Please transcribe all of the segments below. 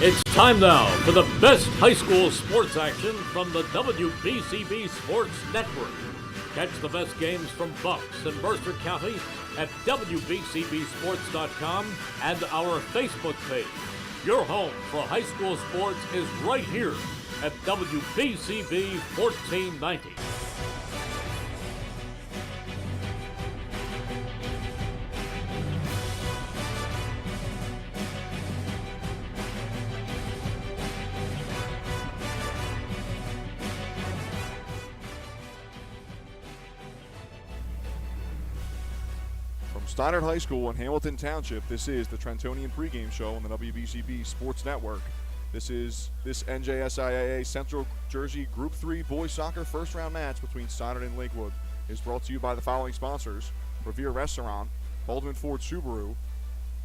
It's time now for the best high school sports action from the WBCB Sports Network. Catch the best games from Bucks and Mercer County at WBCBSports.com and our Facebook page. Your home for high school sports is right here at WBCB 1490. Steinert High School in Hamilton Township, this is the Trentonian pregame show on the WBCB Sports Network. This is this NJSIAA Central Jersey Group 3 boys soccer first round match between Steinert and Lakewood. It is brought to you by the following sponsors: Revere Restaurant, Baldwin Ford Subaru,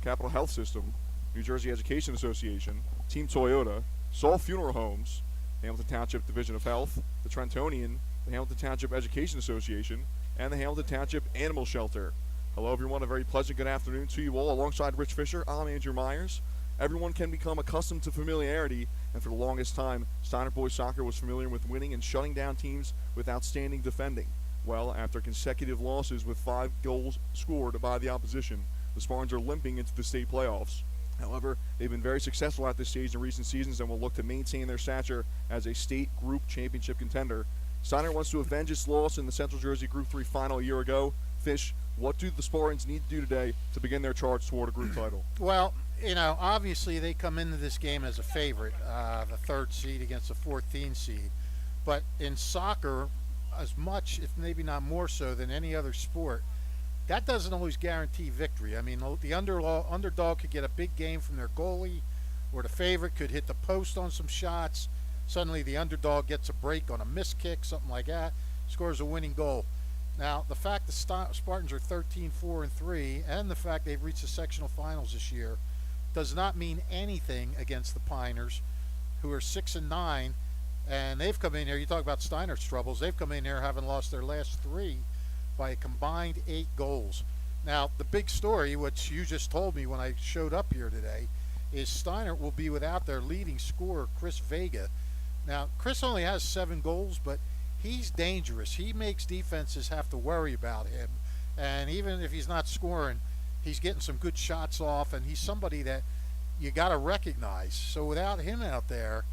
Capital Health System, New Jersey Education Association, Team Toyota, Saul Funeral Homes, Hamilton Township Division of Health, the Trentonian, the Hamilton Township Education Association, and the Hamilton Township Animal Shelter. Hello, everyone. A very pleasant good afternoon to you all. Alongside Rich Fisher, I'm Andrew Myers. Everyone can become accustomed to familiarity, and for the longest time, Steinert boys soccer was familiar with winning and shutting down teams with outstanding defending. Well, after consecutive losses with 5 goals scored by the opposition, the Spartans are limping into the state playoffs. However, they've been very successful at this stage in recent seasons and will look to maintain their stature as a state group championship contender. Steinert wants to avenge its loss in the Central Jersey Group 3 final a year ago. Fish, what do the Spartans need to do today to begin their charge toward a group title? Well, obviously they come into this game as a favorite, the 3rd seed against the 14th seed. But in soccer, as much, if maybe not more so than any other sport, that doesn't always guarantee victory. I mean, the underdog could get a big game from their goalie, or the favorite could hit the post on some shots. Suddenly the underdog gets a break on a missed kick, something like that, scores a winning goal. Now, the fact the Spartans are 13-4-3 and the fact they've reached the sectional finals this year does not mean anything against the Piners, who are 6-9, and they've come in here. You talk about Steinert's troubles. They've come in here having lost their last 3 by a combined 8 goals. Now, the big story, which you just told me when I showed up here today, is Steinert will be without their leading scorer, Chris Vega. Now, Chris only has 7 goals, but he's dangerous. He makes defenses have to worry about him. And even if he's not scoring, he's getting some good shots off, and he's somebody that you got to recognize. So without him out there,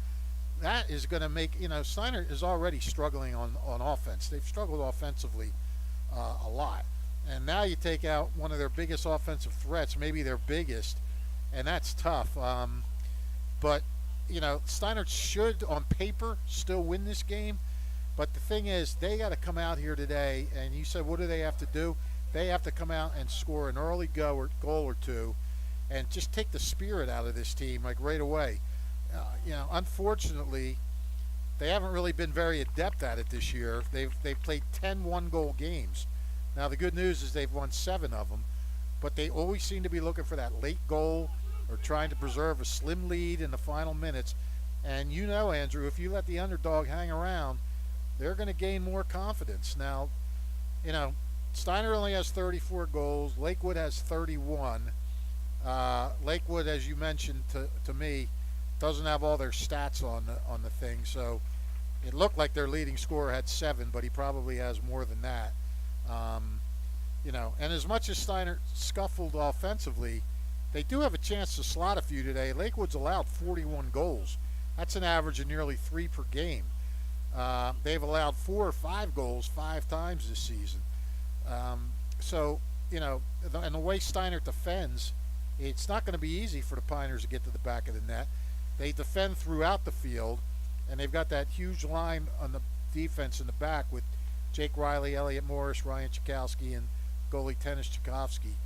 that is going to make, Steinert is already struggling on offense. They've struggled offensively a lot. And now you take out one of their biggest offensive threats, maybe their biggest, and that's tough. But, Steinert should, on paper, still win this game. But the thing is, they got to come out here today, and you said, what do they have to do? They have to come out and score an early goal or 2 and just take the spirit out of this team, like right away. Unfortunately, they haven't really been very adept at it this year. They've played 10 one-goal games. Now, the good news is they've won 7 of them, but they always seem to be looking for that late goal or trying to preserve a slim lead in the final minutes. And Andrew, if you let the underdog hang around, they're going to gain more confidence. Now, Steinert only has 34 goals. Lakewood has 31. Lakewood, as you mentioned to me, doesn't have all their stats on the thing. So it looked like their leading scorer had 7, but he probably has more than that. And as much as Steinert scuffled offensively, they do have a chance to slot a few today. Lakewood's allowed 41 goals. That's an average of nearly 3 per game. They've allowed 4 or 5 goals 5 times this season. And the way Steinert defends, it's not going to be easy for the Piners to get to the back of the net. They defend throughout the field, and they've got that huge line on the defense in the back with Jake Riley, Elliot Morris, Ryan Chakowski, and goalie Tennis Tchaikovsky.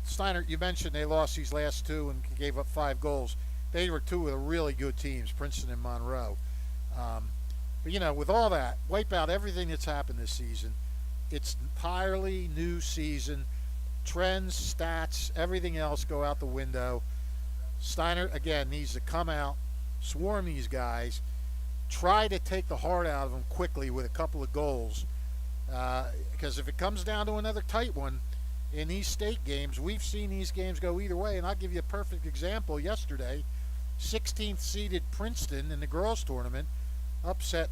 Steinert, you mentioned they lost these last 2 and gave up 5 goals. They were 2 of the really good teams, Princeton and Monroe. But with all that, wipe out everything that's happened this season. It's entirely new season. Trends, stats, everything else go out the window. Steinert, again, needs to come out, swarm these guys, try to take the heart out of them quickly with a couple of goals. Because if it comes down to another tight one, in these state games, we've seen these games go either way, and I'll give you a perfect example. Yesterday, 16th seeded Princeton in the girls tournament upset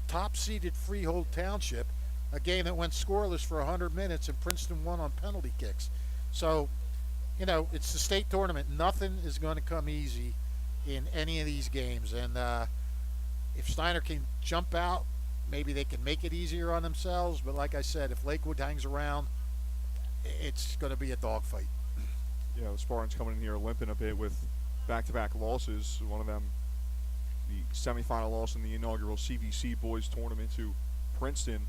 top seeded Freehold Township, a game that went scoreless for 100 minutes, and Princeton won on penalty kicks. So, you know, it's the state tournament. Nothing is going to come easy in any of these games, and if Steinert can jump out, maybe they can make it easier on themselves. But like I said, if Lakewood hangs around, it's going to be a dogfight. Yeah, the Spartans coming in here limping a bit with back-to-back losses. One of them, the semifinal loss in the inaugural CVC boys tournament to Princeton.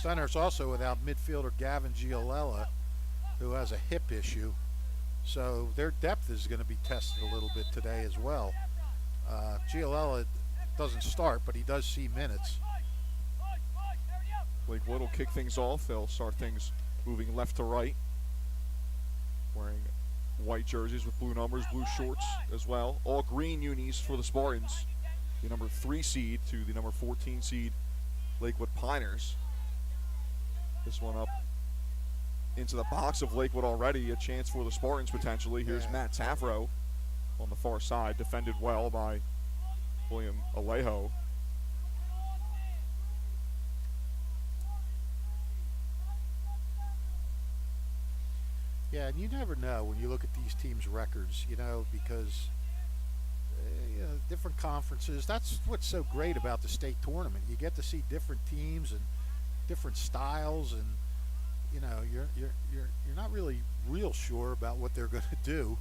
Steinert's also without midfielder Gavin Giolella, who has a hip issue. So their depth is going to be tested a little bit today as well. Giolella doesn't start, but he does see minutes. Lakewood will kick things off. They'll start things moving left to right. Wearing white jerseys with blue numbers, blue shorts as well. All green unis for the Spartans. The number 3 seed to the number 14 seed Lakewood Piners. This one up into the box of Lakewood already. A chance for the Spartans potentially. Here's Matt Tafro on the far side, defended well by William Alejo. Yeah, and you never know when you look at these teams' records, you know, because you know, different conferences. That's what's so great about the state tournament. You get to see different teams and different styles, and you know, you're not really real sure about what they're going to do.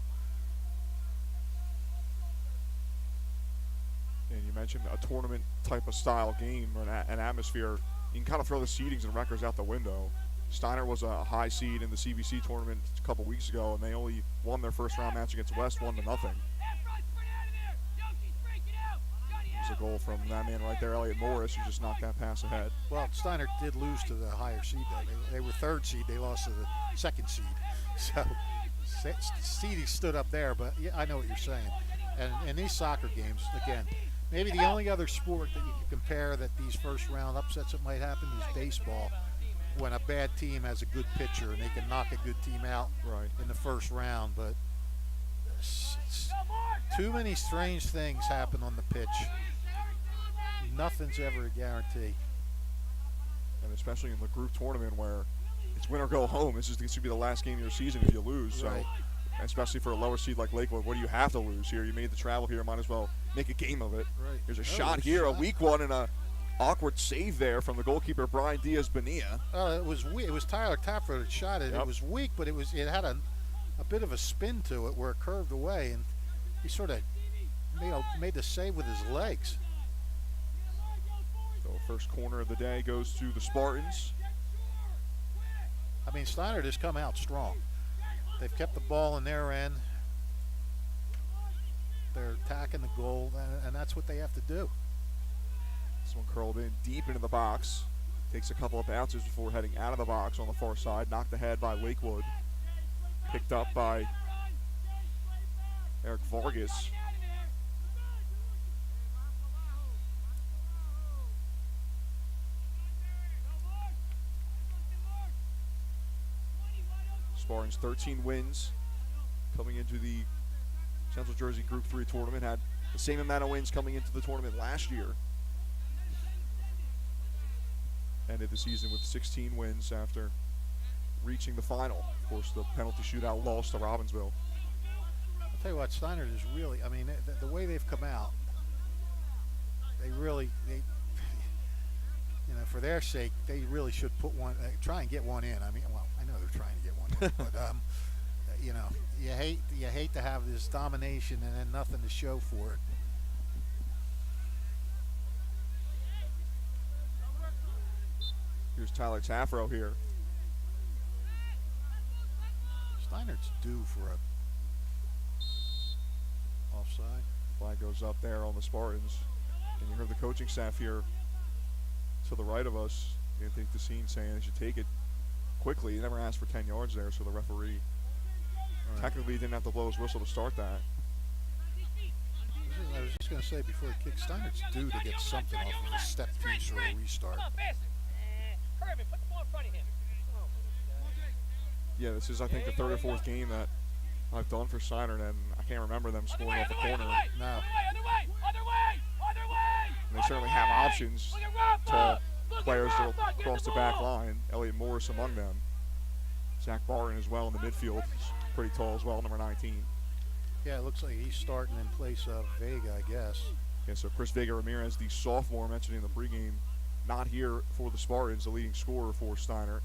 And you mentioned a tournament type of style game or an atmosphere. You can kind of throw the seedings and records out the window. Steinert was a high seed in the CVC tournament a couple weeks ago, and they only won their first round match against West 1-0. There's a goal from that man right there, Elliot Morris, who just knocked that pass ahead. Well, Steinert did lose to the higher seed, though. They were 3rd seed. They lost to the 2nd seed. So seeding stood up there, but yeah, I know what you're saying. And in these soccer games, again, maybe the only other sport that you can compare that these first round upsets that might happen is baseball, when a bad team has a good pitcher and they can knock a good team out in the first round. But too many strange things happen on the pitch. Nothing's ever a guarantee. And especially in the group tournament where it's win or go home. This should be the last game of your season if you lose. Right. So, especially for a lower seed like Lakewood, what do you have to lose here? You made the travel here, might as well make a game of it. Right. There's a shot here, a weak one, and a awkward save there from the goalkeeper Brian Diaz-Bonilla. It was Tyler Tafro that shot it. Yep. It was weak, but it had a bit of a spin to it where it curved away, and he sort of made the save with his legs. So first corner of the day goes to the Spartans. I mean, Steinert has come out strong. They've kept the ball in their end. They're attacking the goal, and that's what they have to do. This one curled in deep into the box. Takes a couple of bounces before heading out of the box on the far side. Knocked ahead by Lakewood. Picked up by Eric Vargas. Spartans 13 wins coming into the Central Jersey Group 3 tournament. Had the same amount of wins coming into the tournament last year. Ended the season with 16 wins after reaching the final. Of course, the penalty shootout loss to Robbinsville. I'll tell you what, Steinert is really, I mean, the way they've come out, they you know, for their sake, they really should put one, try and get one in. I mean, well, I know they're trying to get one in, but you know, you hate to have this domination and then nothing to show for it. Here's Tyler Tafro here. Steinert's due for a offside. Flag goes up there on the Spartans. And you heard the coaching staff here to the right of us, Anthony Tessine, saying they should take it quickly. He never asked for 10 yards there, so the referee technically didn't have to blow his whistle to start that. I was just going to say before the kick, Steinert's due to get something off of a step piece or a restart. Yeah, this is, I think, the third or fourth game that I've done for Steinert, and I can't remember them scoring off the corner. No. And they certainly have options, tall players that will cross the back line. Elliot Morris among them. Zach Barton as well in the midfield. He's pretty tall as well, number 19. Yeah, it looks like he's starting in place of Vega, I guess. Yeah, so Chris Vega Ramirez, the sophomore mentioned in the pregame, not here for the Spartans, the leading scorer for Steinert.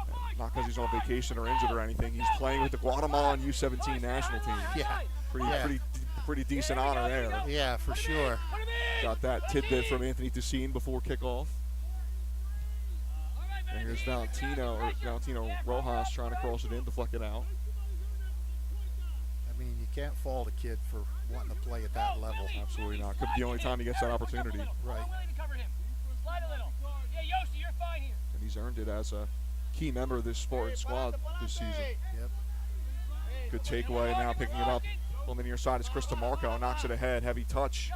And not because he's on vacation or injured or anything. He's playing with the Guatemalan U17 national team. Yeah. Pretty decent honor there. Yeah, for sure. Got that tidbit from Anthony Tessine before kickoff. And here's Valentino Rojas trying to cross it in, deflect it out. I mean, you can't fault a kid for wanting to play at that level. Absolutely not. Could be the only time he gets that opportunity. Right. And he's earned it as a key member of this Spartan squad this season. Yep. Good takeaway. Now picking it up on the near side is Chris DeMarco. Knocks it ahead. Heavy touch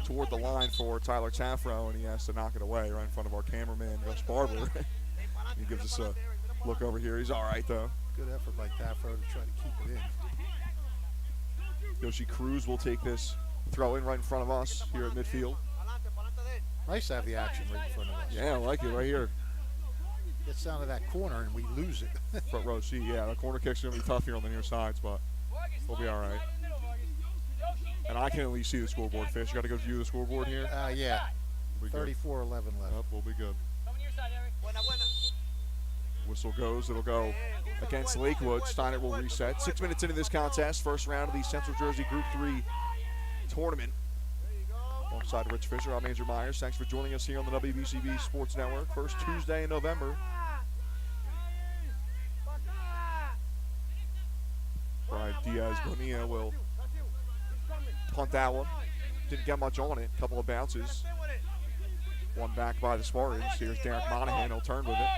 toward the line for Tyler Taffro, and he has to knock it away right in front of our cameraman, Gus Barber. He gives us a look over here. He's all right, though. Good effort by Taffro to try to keep it in. Yoshi Cruz will take this throw in right in front of us here at midfield. Nice to have the action right in front of us. Yeah, I like it right here. Gets down to that corner and we lose it. Front row seat. Yeah, the corner kick's going to be tough here on the near sides, but we'll be all right. And I can at least see the scoreboard, Fish. You got to go view the scoreboard here? Yeah. We'll 34-11 left. Yep, we'll be good. Whistle goes. It'll go against Lakewood. Steinert will reset. 6 minutes into this contest, first round of the Central Jersey Group 3 tournament. Alongside Rich Fisher, I'm Andrew Myers. Thanks for joining us here on the WBCB Sports Network. First Tuesday in November. Brian Diaz Bonilla will punt that one. Didn't get much on it. Couple of bounces. One back by the Spartans. Here's Derek Monahan. He'll turn with it.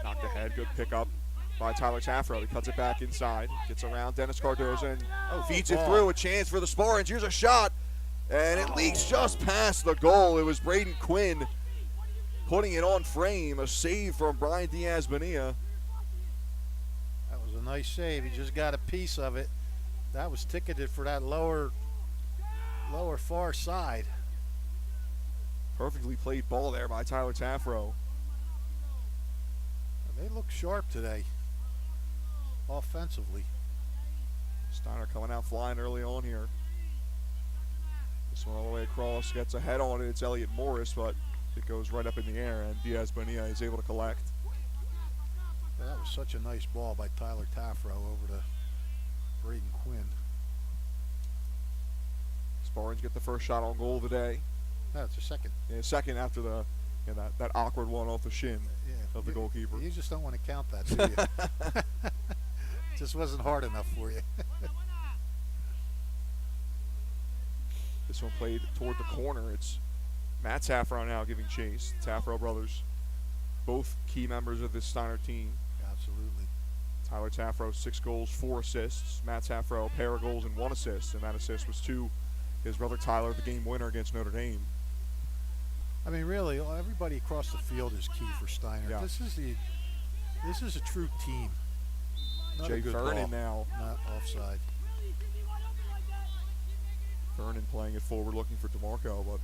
Knocked ahead. Good pickup by Tyler Taffro. He cuts it back inside. Gets around Dennis Cardoza and feeds it through. A chance for the Spartans. Here's a shot. And it leaks just past the goal. It was Braden Quinn putting it on frame. A save from Brian Diaz Bonilla. That was a nice save. He just got a piece of it. That was ticketed for that lower far side. Perfectly played ball there by Tyler Taffro. They look sharp today, offensively. Steinert coming out flying early on here. This one all the way across, gets a head on it. It's Elliot Morris, but it goes right up in the air, and Diaz Bonilla is able to collect. That was such a nice ball by Tyler Taffro over to Braden Quinn. Spartans get the first shot on goal of the day. No, it's a second. Yeah, second after the that awkward one off the shin of the goalkeeper. You just don't want to count that, do you? Just wasn't hard enough for you. This one played toward the corner. It's Matt Taffro now giving chase. Taffro brothers, both key members of this Steinert team. Absolutely. Tyler Taffro, 6 goals, 4 assists. Matt Taffro, a pair of goals and 1 assist, and that assist was to his brother Tyler, the game winner against Notre Dame. I mean, really, everybody across the field is key for Steinert. Yeah. This is a true team. Not Jay a good Vernon ball. now. Not offside. Vernon playing it forward, looking for DeMarco, but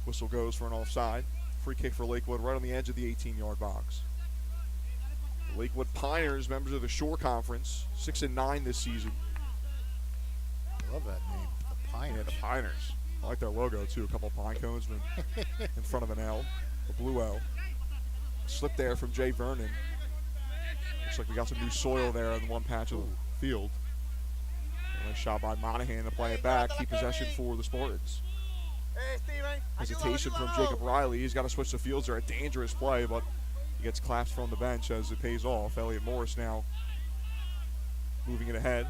whistle goes for an offside. Free kick for Lakewood right on the edge of the 18-yard box. The Lakewood Piners, members of the Shore Conference, 6-9 this season. I love that name, the Piners. Yeah, the Piners. I like their logo, too. A couple of pine cones in front of an L, a blue L. Slip there from Jay Vernon. Looks like we got some new soil there in one patch of the field. Nice shot by Monahan to play it back, keep possession for the Spartans. Hesitation from Jacob Riley. He's got to switch the fields there. A dangerous play, but he gets clapped from the bench as it pays off. Elliot Morris now moving it ahead.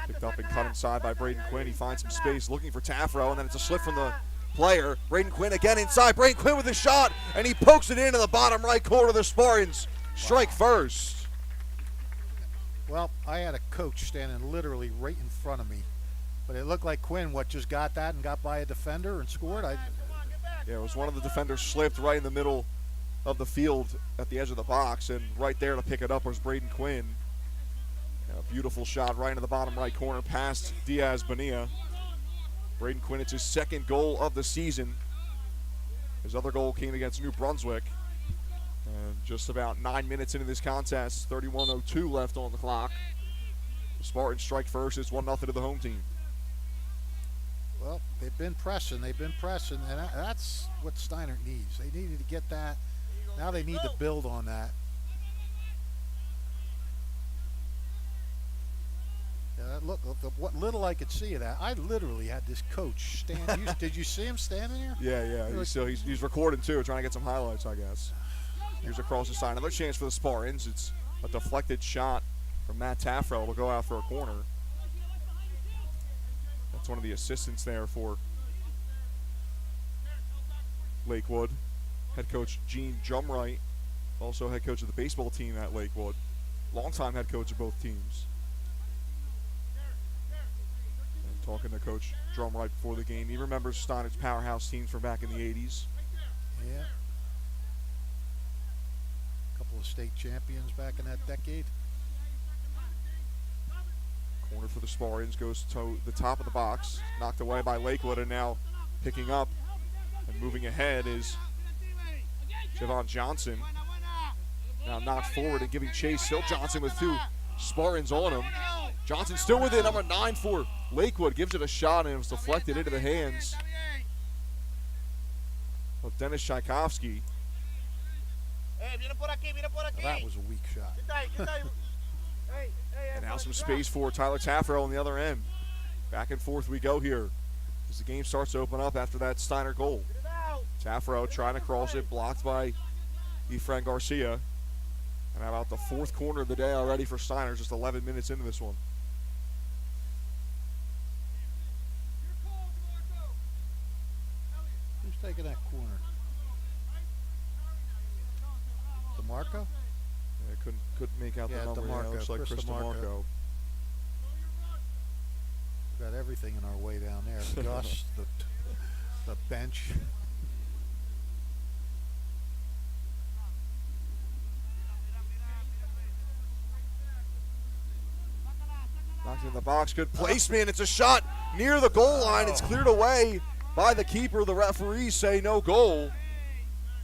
Picked up and cut inside by Braden Quinn. He finds some space looking for Taffro, and then it's a slip from the player. Braden Quinn again inside. Braden Quinn with a shot, and he pokes it into the bottom right corner of the Spartans. Strike first. Well, I had a coach standing literally right in front of me, but it looked like Quinn just got that and got by a defender and scored. Yeah, it was one of the defenders slipped right in the middle of the field at the edge of the box, and right there to pick it up was Braden Quinn. A beautiful shot right into the bottom right corner past Diaz Bonilla. Braden Quinn, it's his second goal of the season. His other goal came against New Brunswick. And just about 9 minutes into this contest, 31:02 left on the clock. The Spartans strike first. It's 1-0 to the home team. Well, they've been pressing, and that's what Steinert needs. They needed to get that. Now they need to build on that. Yeah, look, what little I could see of that. I literally had this coach stand. Did you see him standing there? Yeah. He's recording too, trying to get some highlights, I guess. Here's across the side. Another chance for the Spartans. It's a deflected shot from Matt Taffrell. Will go out for a corner. That's one of the assistants there for Lakewood. Head coach Gene Drumright, also head coach of the baseball team at Lakewood. Longtime head coach of both teams. And talking to Coach Drumright before the game, he remembers Steinert's powerhouse teams from back in the 80s. Yeah. A couple of state champions back in that decade. Corner for the Spartans goes to the top of the box, knocked away by Lakewood, and now picking up and moving ahead is Javon Johnson. Now knocked forward and giving chase. Still Johnson with two Spartans on him. Johnson still with it. Number 9 for Lakewood gives it a shot, and it was deflected into the hands of Dennis Tchaikovsky. That was a weak shot. And now some space for Tyler Taffrell on the other end. Back and forth we go here as the game starts to open up after that Steiner goal. Taffrell trying to cross it, blocked by Efren Garcia. And how about the fourth corner of the day already for Steiner, just 11 minutes into this one. Who's taking that corner? DeMarco? Yeah, couldn't make out the number. DeMarco. Yeah, looks like Chris DeMarco. We've got everything in our way down there. Gus, the bench. Knocked in the box, good placement. It's a shot near the goal line. It's cleared away by the keeper. The referees say no goal.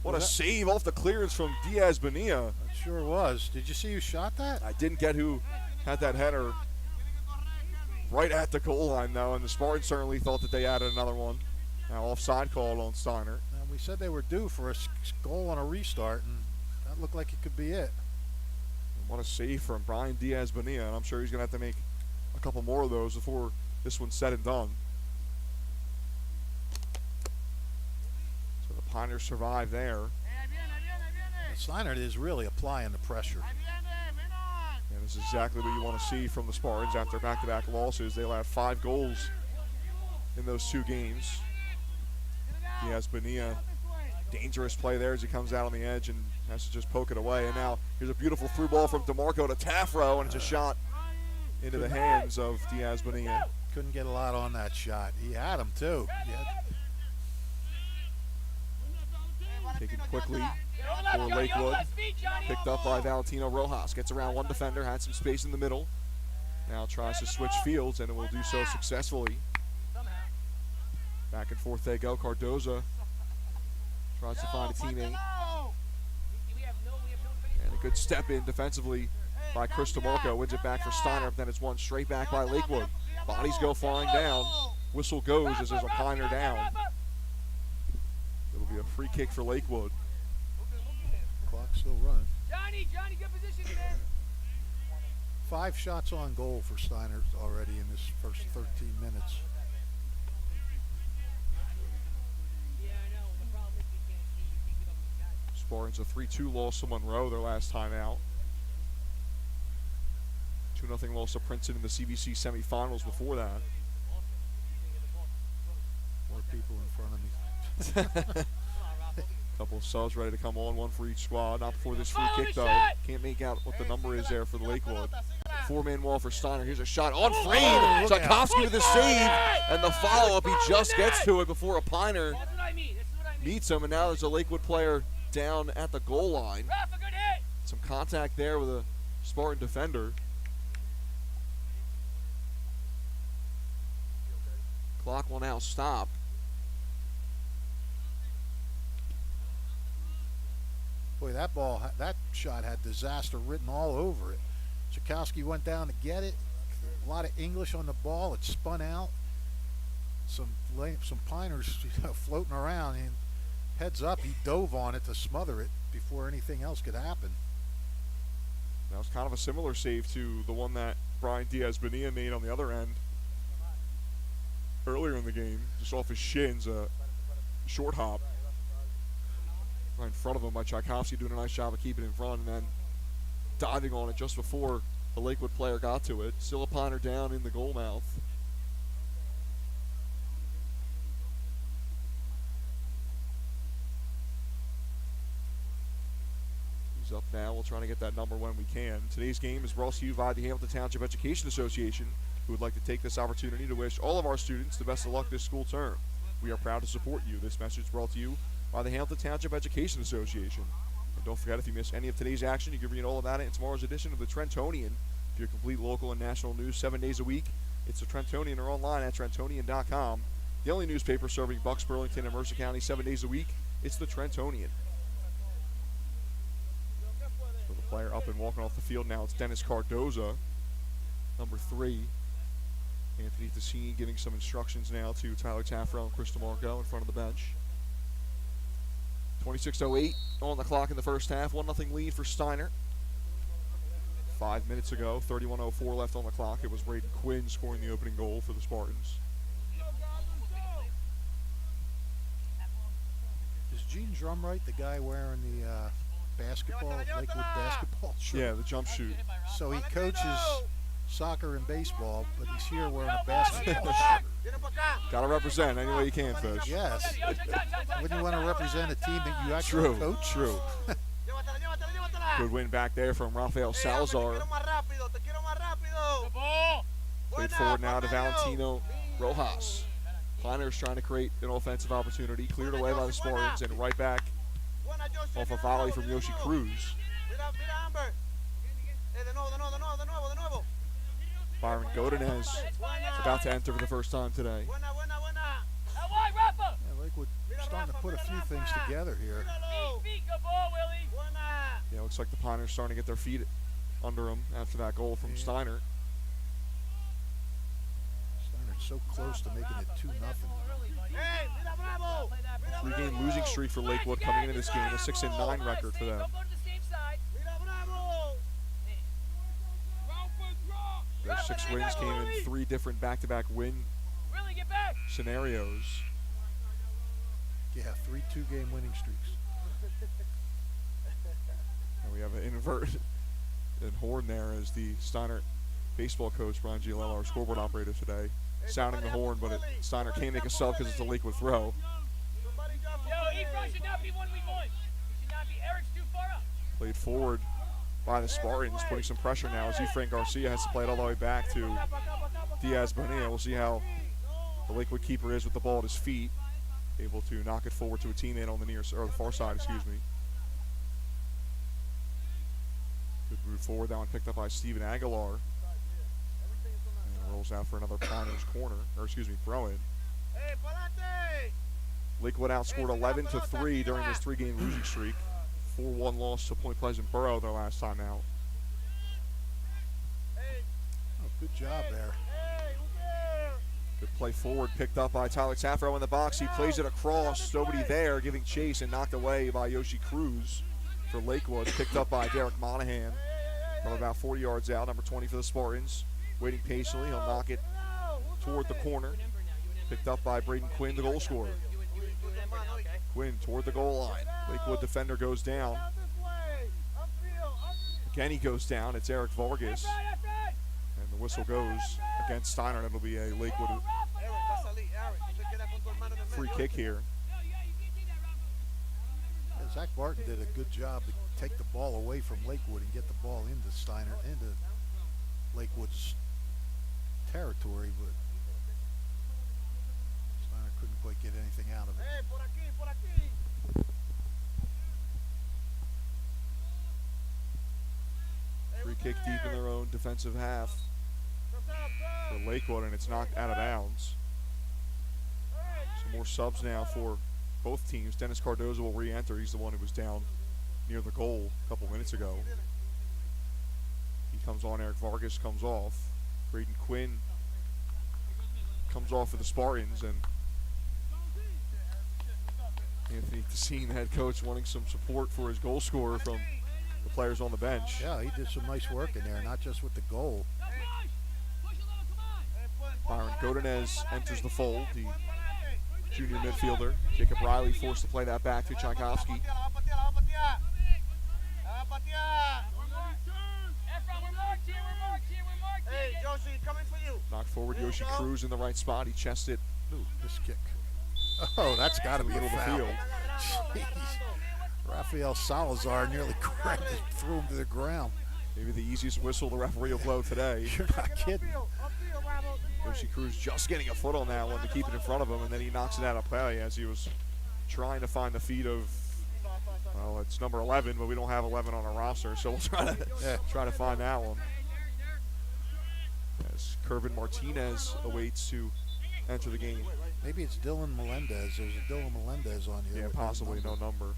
What a save off the clearance from Diaz Bonilla. It sure was. Did you see who shot that? I didn't get who had that header right at the goal line, though, and the Spartans certainly thought that they added another one. Now offside call on Steiner. And we said they were due for a goal on a restart, and that looked like it could be it. And what a save from Brian Diaz Bonilla, and I'm sure he's going to have to make a couple more of those before this one's said and done. So the Pioneers survive there. Steinert is really applying the pressure. And this is exactly what you want to see from the Spartans after back-to-back losses. They'll have 5 goals in those 2 games. Diaz Bonilla, dangerous play there as he comes out on the edge and has to just poke it away. And now here's a beautiful through ball from DeMarco to Taffrell, and it's a shot into the hands of Diaz Bonilla. Couldn't get a lot on that shot. He had him too. Taken quickly for Lakewood. Picked up by Valentino Rojas. Gets around one defender, had some space in the middle. Now tries to switch fields, and it will do so successfully. Back and forth they go. Cardoza tries to find a teammate. And a good step in defensively by Chris DeMarco. Wins it back for Steiner, but then it's won straight back by Lakewood. Bodies go flying down. Whistle goes as there's a Pioneer down. It'll be a free kick for Lakewood. Clock's still running. Johnny, good position, man. 5 shots on goal for Steinert already in this first 13 minutes. Spartans a 3-2 loss to Monroe their last time out. 2-0 loss to Princeton in the CBC semifinals before that. More people in front of me. Couple of subs ready to come on, one for each squad. Not before this free kick, though. Can't make out what the number is there for the Lakewood. 4-man wall for Steiner. Here's a shot on frame. Tchaikovsky with a save, and the follow-up. He just gets to it before a Pioneer meets him, and now there's a Lakewood player down at the goal line. Rafa, good hit. Some contact there with a Spartan defender. Clock will now stop. Boy, that shot had disaster written all over it. Chakowski went down to get it. A lot of English on the ball. It spun out. Some Piners floating around, and heads up, he dove on it to smother it before anything else could happen. That was kind of a similar save to the one that Brian Diaz-Bonilla made on the other end earlier in the game, just off his shins, a short hop right in front of him by Tchaikovsky, doing a nice job of keeping it in front and then diving on it just before the Lakewood player got to it. Still a Piner down in the goal mouth. He's up now. We'll try to get that number when we can. Today's game is brought to you by the Hamilton Township Education Association, who would like to take this opportunity to wish all of our students the best of luck this school term. We are proud to support you. This message is brought to you by the Hamilton Township Education Association. And don't forget, if you miss any of today's action, you can read all about it in tomorrow's edition of the Trentonian. For your complete local and national news 7 days a week, it's the Trentonian or online at Trentonian.com. The only newspaper serving Bucks, Burlington, and Mercer County 7 days a week, it's the Trentonian. So the player up and walking off the field now, it's Dennis Cardoza, number 3. Anthony Tessine giving some instructions now to Tyler Taffrell and Chris DeMarco in front of the bench. 26:08 on the clock in the first half. 1-0 lead for Steinert. 5 minutes ago, 31:04 left on the clock. It was Braden Quinn scoring the opening goal for the Spartans. Is Gene Drumright the guy wearing the Lakewood basketball shirt? Yeah, the jump shoot. So he coaches soccer and baseball, but he's here wearing a basketball shirt. Gotta represent any way you can, Fish. Yes. Wouldn't you want to represent a team that you actually coach? True. Good win back there from Rafael Salazar. Played forward now to Valentino Rojas. Piners trying to create an offensive opportunity. Cleared away by the Spartans and right back off a volley from Yoshi Cruz. Byron Godinez about to enter for the first time today. Yeah, Lakewood starting to put a few things together here. Yeah, looks like the Piners starting to get their feet under them after that goal from Steinert. Steinert's so close to making it 2-0. 3-game losing streak for Lakewood coming into this game, a 6-9 record for them. Their 6 wins came in 3 different back-to-back win scenarios. Yeah, 3 2-game winning streaks. And we have an invert and horn there as the Steinert baseball coach, Brian Giolella, our scoreboard operator today, sounding the horn, but Steinert can't make a sub because it's a Lakewood throw. Should not be 1v1. Should not be. Eric's too far up. Played forward by the Spartans, putting some pressure now as Frank Garcia has to play it all the way back to Diaz-Bonilla. We'll see how the Lakewood keeper is with the ball at his feet, able to knock it forward to a teammate on the far side, excuse me. Good move forward, that one picked up by Steven Aguilar. And rolls out for another Piners corner, throw in. Lakewood outscored 11-3 during this 3-game losing streak. 4-1 loss to Point Pleasant Borough their last time out. Oh, good job there. Good play forward, picked up by Tyler Taffrell in the box. He plays it across, nobody there, giving chase and knocked away by Yoshi Cruz for Lakewood. Picked up by Derek Monahan from about 40 yards out, number 20 for the Spartans. Waiting patiently, he'll knock it toward the corner. Picked up by Braden Quinn, the goal scorer. Quinn toward the goal line. Lakewood defender goes down. Again, he goes down. It's Eric Vargas. And the whistle goes against Steinert. It'll be a Lakewood free kick here. Yeah, Zach Barton did a good job to take the ball away from Lakewood and get the ball into Steinert, into Lakewood's territory, but Steinert couldn't quite get anything out of it. Hey, por aquí, por aquí. Free kick deep in their own defensive half for Lakewood, and it's knocked out of bounds. Some more subs now for both teams. Dennis Cardozo will re-enter. He's the one who was down near the goal a couple minutes ago. He comes on. Eric Vargas comes off. Braden Quinn comes off for the Spartans, and Anthony Tessine, the head coach, wanting some support for his goal scorer from the players on the bench. Yeah, he did some nice work in there, not just with the goal. Byron Godinez enters the fold, the junior midfielder. Jacob Riley forced to play that back to Tchaikovsky. Hey, Josie, coming for you. Knocked forward Yoshi Cruz in the right spot. He chests it Ooh, this kick. Oh, that's got to be a middle of the foul. field. Jeez. Rafael Salazar nearly grabbed it, threw him to the ground. Maybe the easiest whistle the referee will blow today. You're not kidding. Yoshi Cruz just getting a foot on that one to keep it in front of him, and then he knocks it out of play as he was trying to find the feet of, well, it's number 11, but we don't have 11 on our roster, so we'll try to find that one. As Kervin Martinez awaits to enter the game. Maybe it's Dylan Melendez. There's a Dylan Melendez on here. Yeah, with possibly no number.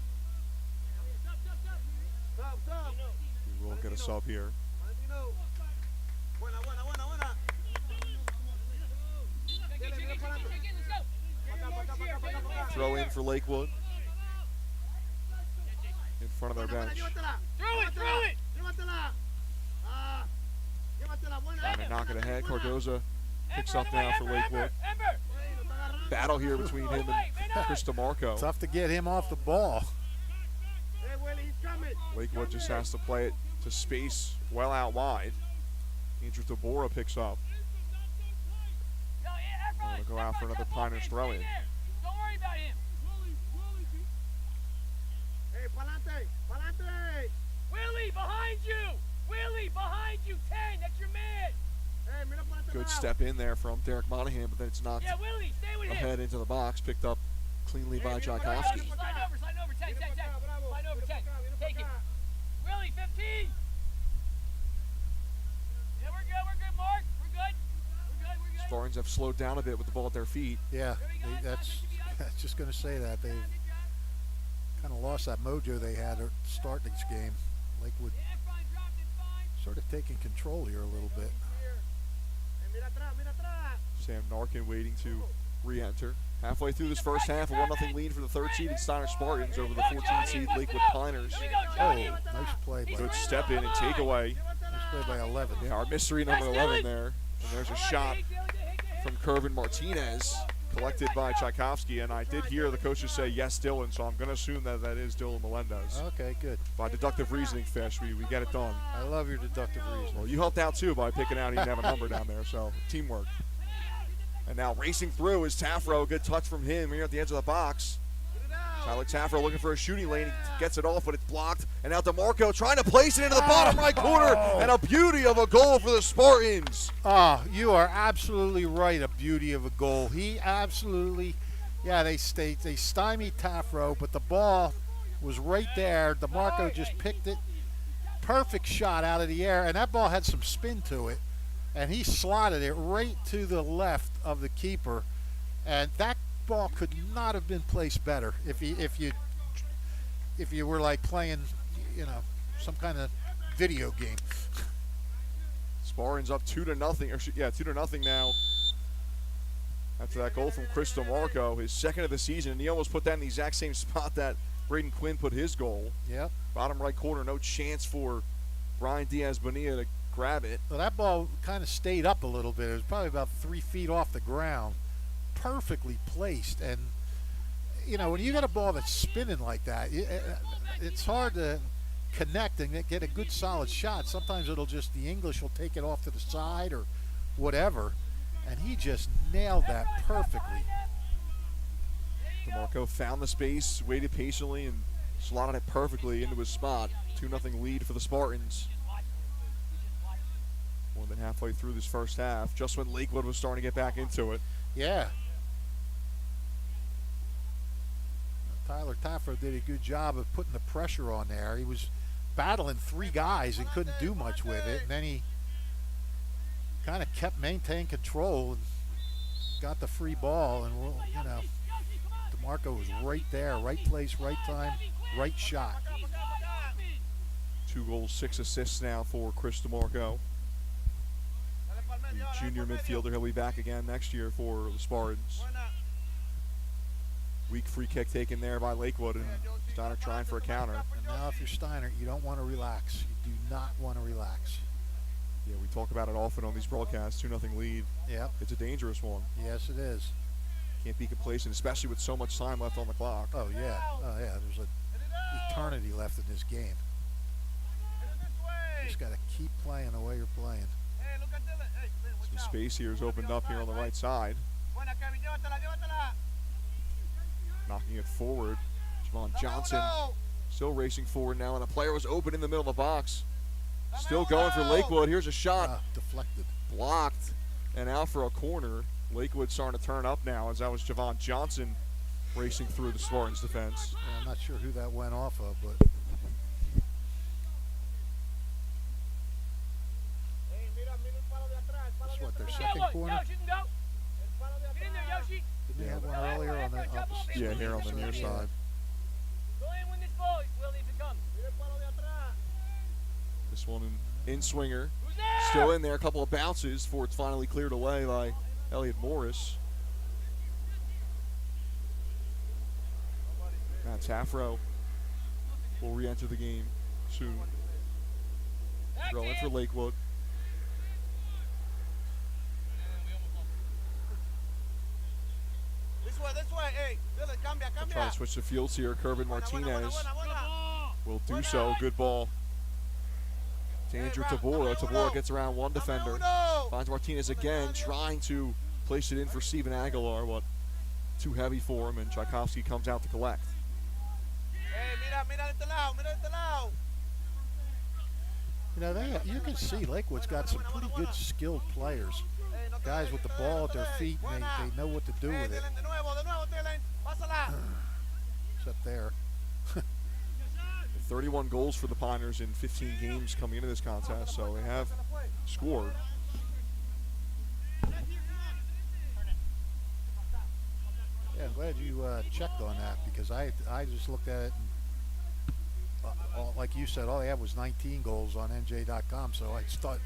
We will get a sub here. Throw in for Lakewood in front of their bench. Throw it! Trying to knock it ahead. Cardoza picks up now for Lakewood. Battle here between him and Chris DeMarco. Tough to get him off the ball. Lakewood just has to play it to space well out wide. Andrew Tabora picks up. Gonna go out for another Piners throw in. Don't worry about him. Hey, pa'lante, pa'lante. Willie, behind you! Willie, behind you! 10, that's your man! Hey, mira para este Good lado. step in there from Derek Monahan, but then it's knocked Yeah, Willie, stay with him! ahead into the box, picked up cleanly by Tchaikovsky. Slide over, 10, 10, 10. Slide over, 10. Take it. Willie, 15! Yeah, we're good, Mark. We're good. Spartans have slowed down a bit with the ball at their feet. Yeah, that's just going to say that. They've kind of lost that mojo they had to start this game. Lakewood sort of taking control here a little bit. Hey, mira atrás, mira atrás. Sam Narkin waiting to re-enter. Halfway through this first half, a 1-0 lead for the third seeded Steinert Spartans over the 14th seed Lakewood Piners. Oh, nice play by, Good step in and take away. nice play by 11. Yeah, our mystery number 11 there. And there's a shot from Kervin Martinez, collected by Tchaikovsky. And I did hear the coaches say, yes, Dylan, so I'm going to assume that that is Dylan Melendez. Okay, good. By deductive reasoning, Fish, we get it done. I love your deductive reasoning. Well, you helped out, too, by picking out he didn't have a number down there, so teamwork. And now racing through is Taffro. Good touch from him here at the edge of the box. Tyler Taffro looking for a shooting lane. He gets it off, but it's blocked. And now DeMarco trying to place it into the bottom right corner. And a beauty of a goal for the Spartans. Oh, you are absolutely right. A beauty of a goal. He absolutely, yeah, they stymied Taffro, but the ball was right there. DeMarco just picked it. Perfect shot out of the air, and that ball had some spin to it. And he slotted it right to the left of the keeper. And that ball could not have been placed better if you were like playing, you know, some kind of video game. Spartans up 2-0, or 2-0 now. After that goal from Chris DeMarco, his second of the season, and he almost put that in the exact same spot that Braden Quinn put his goal. Yep. Bottom right corner, no chance for Brian Diaz-Bonilla to grab it. Well, that ball kind of stayed up a little bit. It was probably about 3 feet off the ground. Perfectly placed. And, you know, when you got a ball that's spinning like that, it's hard to connect and get a good solid shot. Sometimes it'll just, the English will take it off to the side or whatever. And he just nailed that perfectly. DeMarco found the space, waited patiently, and slotted it perfectly into his spot. 2-0 lead for the Spartans. More than halfway through this first half, just when Lakewood was starting to get back into it. Yeah. Tafro did a good job of putting the pressure on there. He was battling 3 guys and couldn't do much with it, and then he kind of maintained control and got the free ball, and DeMarco was right there, right place, right time, right shot. 2 goals, 6 assists now for Chris DeMarco. The junior midfielder, he'll be back again next year for the Spartans. Weak free kick taken there by Lakewood, and Steinert trying for a counter. And now if you're Steinert, you don't want to relax. You do not want to relax. Yeah, we talk about it often on these broadcasts. 2-0 lead. Yep. It's a dangerous one. Yes, it is. Can't be complacent, especially with so much time left on the clock. Oh, yeah. Oh, yeah. There's an eternity left in this game. You just got to keep playing the way you're playing. Some space here is opened up here on the right side. Knocking it forward. Javon Johnson still racing forward now, and a player was open in the middle of the box. Still going for Lakewood. Here's a shot. Deflected. Blocked and out for a corner. Lakewood starting to turn up now, as that was Javon Johnson racing through the Spartans defense. Yeah, I'm not sure who that went off of, but that's what, their second corner? Yoshi, you can go. Get in there, Yoshi. Didn't they have one earlier on the opposite? Yeah, here on the near side. Go in when this ball, Willie, if it comes. This one in swinger. Who's there? Still in there. A couple of bounces before it's finally cleared away by Elliot Morris. Now Tafro will re-enter the game soon. Throw in for Lakewood. This way, hey. Dylan, cambia. Trying to switch the fields here. Kervin Martinez will do so. Good ball. To Andrew Tabora. Tabora gets around one defender. Finds Martinez again, trying to place it in for Steven Aguilar, but too heavy for him, and Tchaikovsky comes out to collect. You know, you can see Lakewood's got some pretty good skilled players. Guys with the ball at their feet, and they know what to do with it. Except there. 31 goals for the Piners in 15 games coming into this contest, so they have scored. Yeah, I'm glad you checked on that, because I just looked at it, and like you said, all they had was 19 goals on NJ.com, so I just thought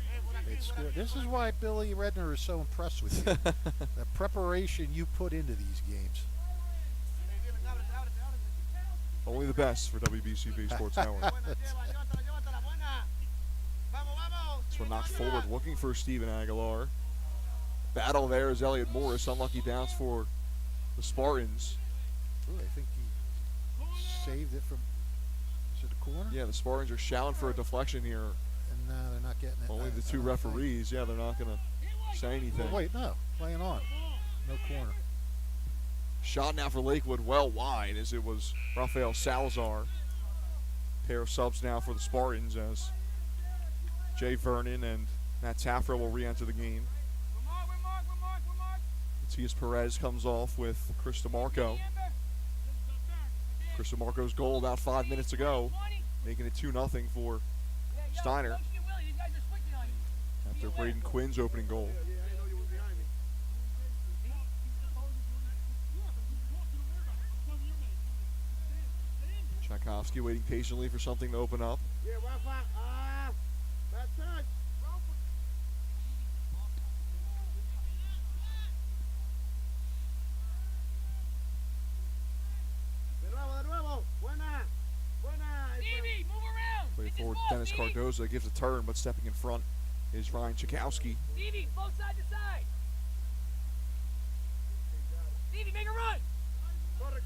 they'd scored. This is why Billy Redner is so impressed with you. The preparation you put into these games. Only the best for WBCB Sports Network. This one knocked forward, looking for Steven Aguilar. Battle there is Elliot Morris. Unlucky bounce for the Spartans. Ooh, I think he saved it from, is it a corner? Yeah, the Spartans are shouting for a deflection here. And no, they're not getting it. Only the I two don't think. referees, yeah, they're not going to say anything. Well, wait, no, playing on. No corner. Shot now for Lakewood, well wide, as it was Rafael Salazar. Pair of subs now for the Spartans, as Jay Vernon and Matt Tafro will re-enter the game. Matias Perez comes off with Chris DeMarco. Chris DeMarco's goal about 5 minutes ago, making it 2-0 for Steinert after Braden Quinn's opening goal. Tchaikovsky waiting patiently for something to open up. Yeah, Rafa. Bad touch. De nuevo. Buena. Stevie, move around. Play Get this forward, ball, Dennis Stevie. Cardoza gives a turn, but stepping in front is Ryan Tchaikovsky. Stevie, both side to side. Stevie, make a run. Corre.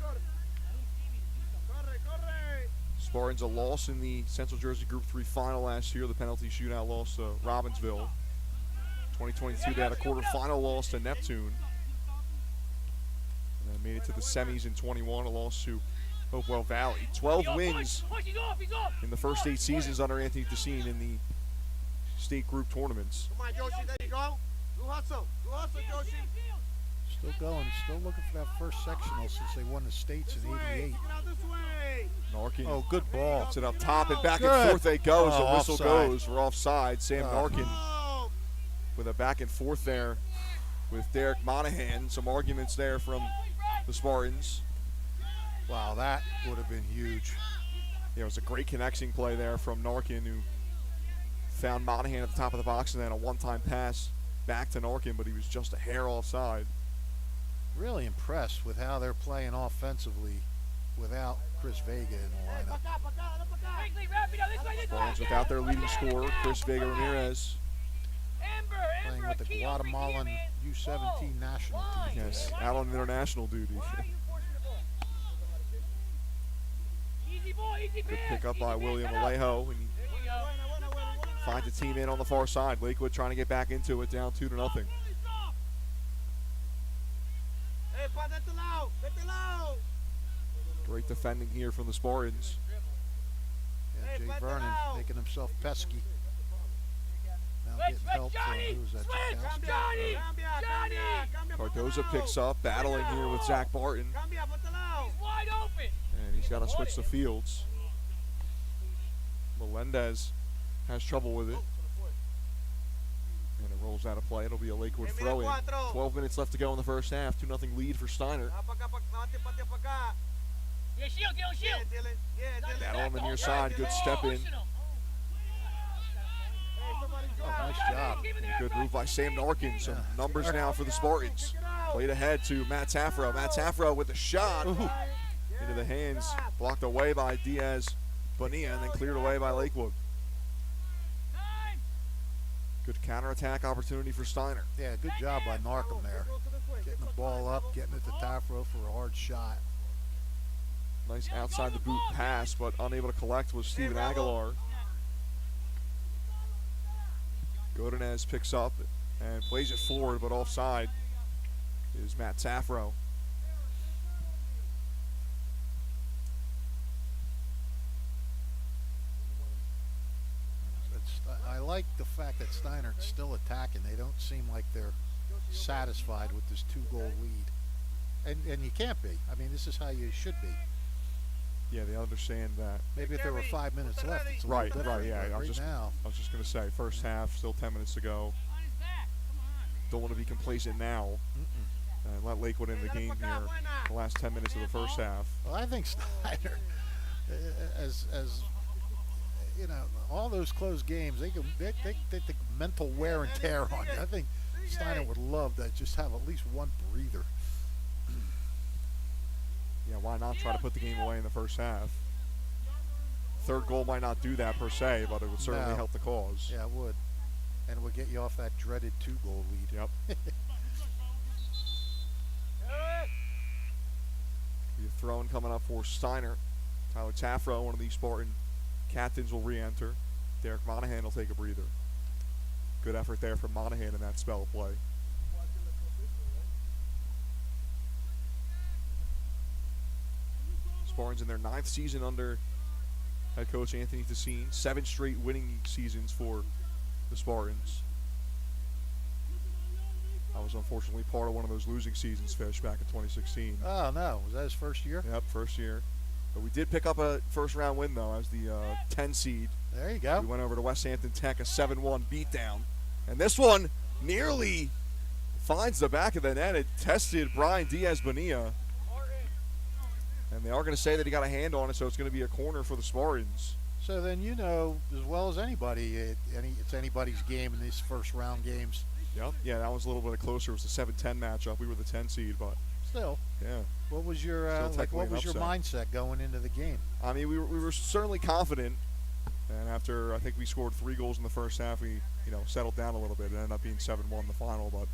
Spartans a loss in the Central Jersey Group 3 final last year. The penalty shootout loss to Robbinsville. 2022, they had a quarterfinal loss to Neptune. And then made it to the semis in 21, a loss to Hopewell Valley. 12 wins He's off. in the first 8 seasons under Anthony Tessine in the state group tournaments. Come on, Joshi. There you go. Good hustle, Joshi. Still going, still looking for that first sectional since they won the states in '88. Get out this way. Narkin Oh, good ball. puts it up top and back and Good. forth they go as the Oh, whistle offside. goes for offside. Sam Narkin Oh, with a back and forth there with Derek Monahan. Some arguments there from the Spartans. Wow, that would have been huge. Yeah, it was a great connecting play there from Narkin, who found Monahan at the top of the box and then a one-time pass back to Narkin, but he was just a hair offside. Really impressed with how they're playing offensively without Chris Vega in the lineup. Quickly, wrap it up. This way, this way. Spartans without their leading scorer, Chris Vega Ramirez. Playing with the Guatemalan U17 national team. Yes, out on international duty. Easy ball, easy Good pass, pick up easy by pass, William cut out. Alejo, and he There you go. finds a team in on the far side. Lakewood trying to get back into it, down 2-0. Hey, pa, de este lado, de este lado. Great defending here from the Spartans. Yeah, Jay Vernon making himself pesky. Now Switch, getting switch, help from, Johnny! who was that? Switch! Jackowski? Johnny! Cambia, Johnny! cambia, cambia por este Cardozo lado. picks up, battling here with Zach Barton, Cambia por este lado. He's wide open. and he's got to switch the fields. Melendez has trouble with it. And it rolls out of play. It'll be a Lakewood throw-in. 12 minutes left to go in the first half. 2-0 lead for Steinert. Ah, pa' acá, patea pa' acá. Yeah, shield, Dylan, Yeah, shield. Dylan. Yeah, Dylan. Battle on the near side. Good step in. Pushing him. Hey, somebody Oh, drive. nice job. Keep it there, Good move by Sam Narkin. Some numbers now for the Spartans. Played ahead to Matt Tafro. Matt Tafro with the shot into the hands. Blocked away by Diaz Bonilla and then cleared away by Lakewood. Time. Good counterattack opportunity for Steinert. Yeah, good job by Narkham there. Getting the ball up, getting it to Tafro for a hard shot. Nice outside the boot pass, but unable to collect was Steven Aguilar. Godinez picks up and plays it forward, but offside is Matt Tafro. I like the fact that Steinert's still attacking. They don't seem like they're satisfied with this 2-goal lead. And you can't be. I mean, this is how you should be. Yeah, they understand that. Maybe if there were 5 minutes left, it's a Right, little different. right, yeah. But right now, I was just going to say, first half, still 10 minutes to go. On his back. Come on, man. Don't want to be complacent now and let Lakewood in the game here the last 10 minutes of the first half. well, I think Steiner, as you know, all those close games, they take mental wear and tear on you. I think Steiner would love to just have at least one breather. Yeah, why not try to put the game away in the first half? Third goal might not do that per se, but it would certainly No. help the cause. Yeah, it would. And it would get you off that dreaded 2-goal lead. Yep. Be a throw-in coming up for Steiner. Tyler Tafro, one of these Spartan captains, will re-enter. Derek Monahan will take a breather. Good effort there from Monahan in that spell of play. Spartans in their 9th season under head coach Anthony Tessine. 7 straight winning seasons for the Spartans. I was unfortunately part of one of those losing seasons, Fish, back in 2016. Oh, no. Was that his first year? Yep, first year. But we did pick up a first-round win, though, as the 10 seed. There you go. We went over to West Hampton Tech, a 7-1 beatdown. And this one nearly finds the back of the net. It tested Brian Diaz Bonilla. And they are going to say that he got a hand on it, so it's going to be a corner for the Spartans. So then you know as well as anybody, it's anybody's game in these first-round games. Yep. Yeah, that was a little bit closer. It was a 7-10 matchup. We were the 10 seed, but Still, yeah. what was your Still technically what was your an mindset going into the game? I mean, we were certainly confident. And after I think we scored 3 goals in the first half, we settled down a little bit. It ended up being 7-1 in the final, but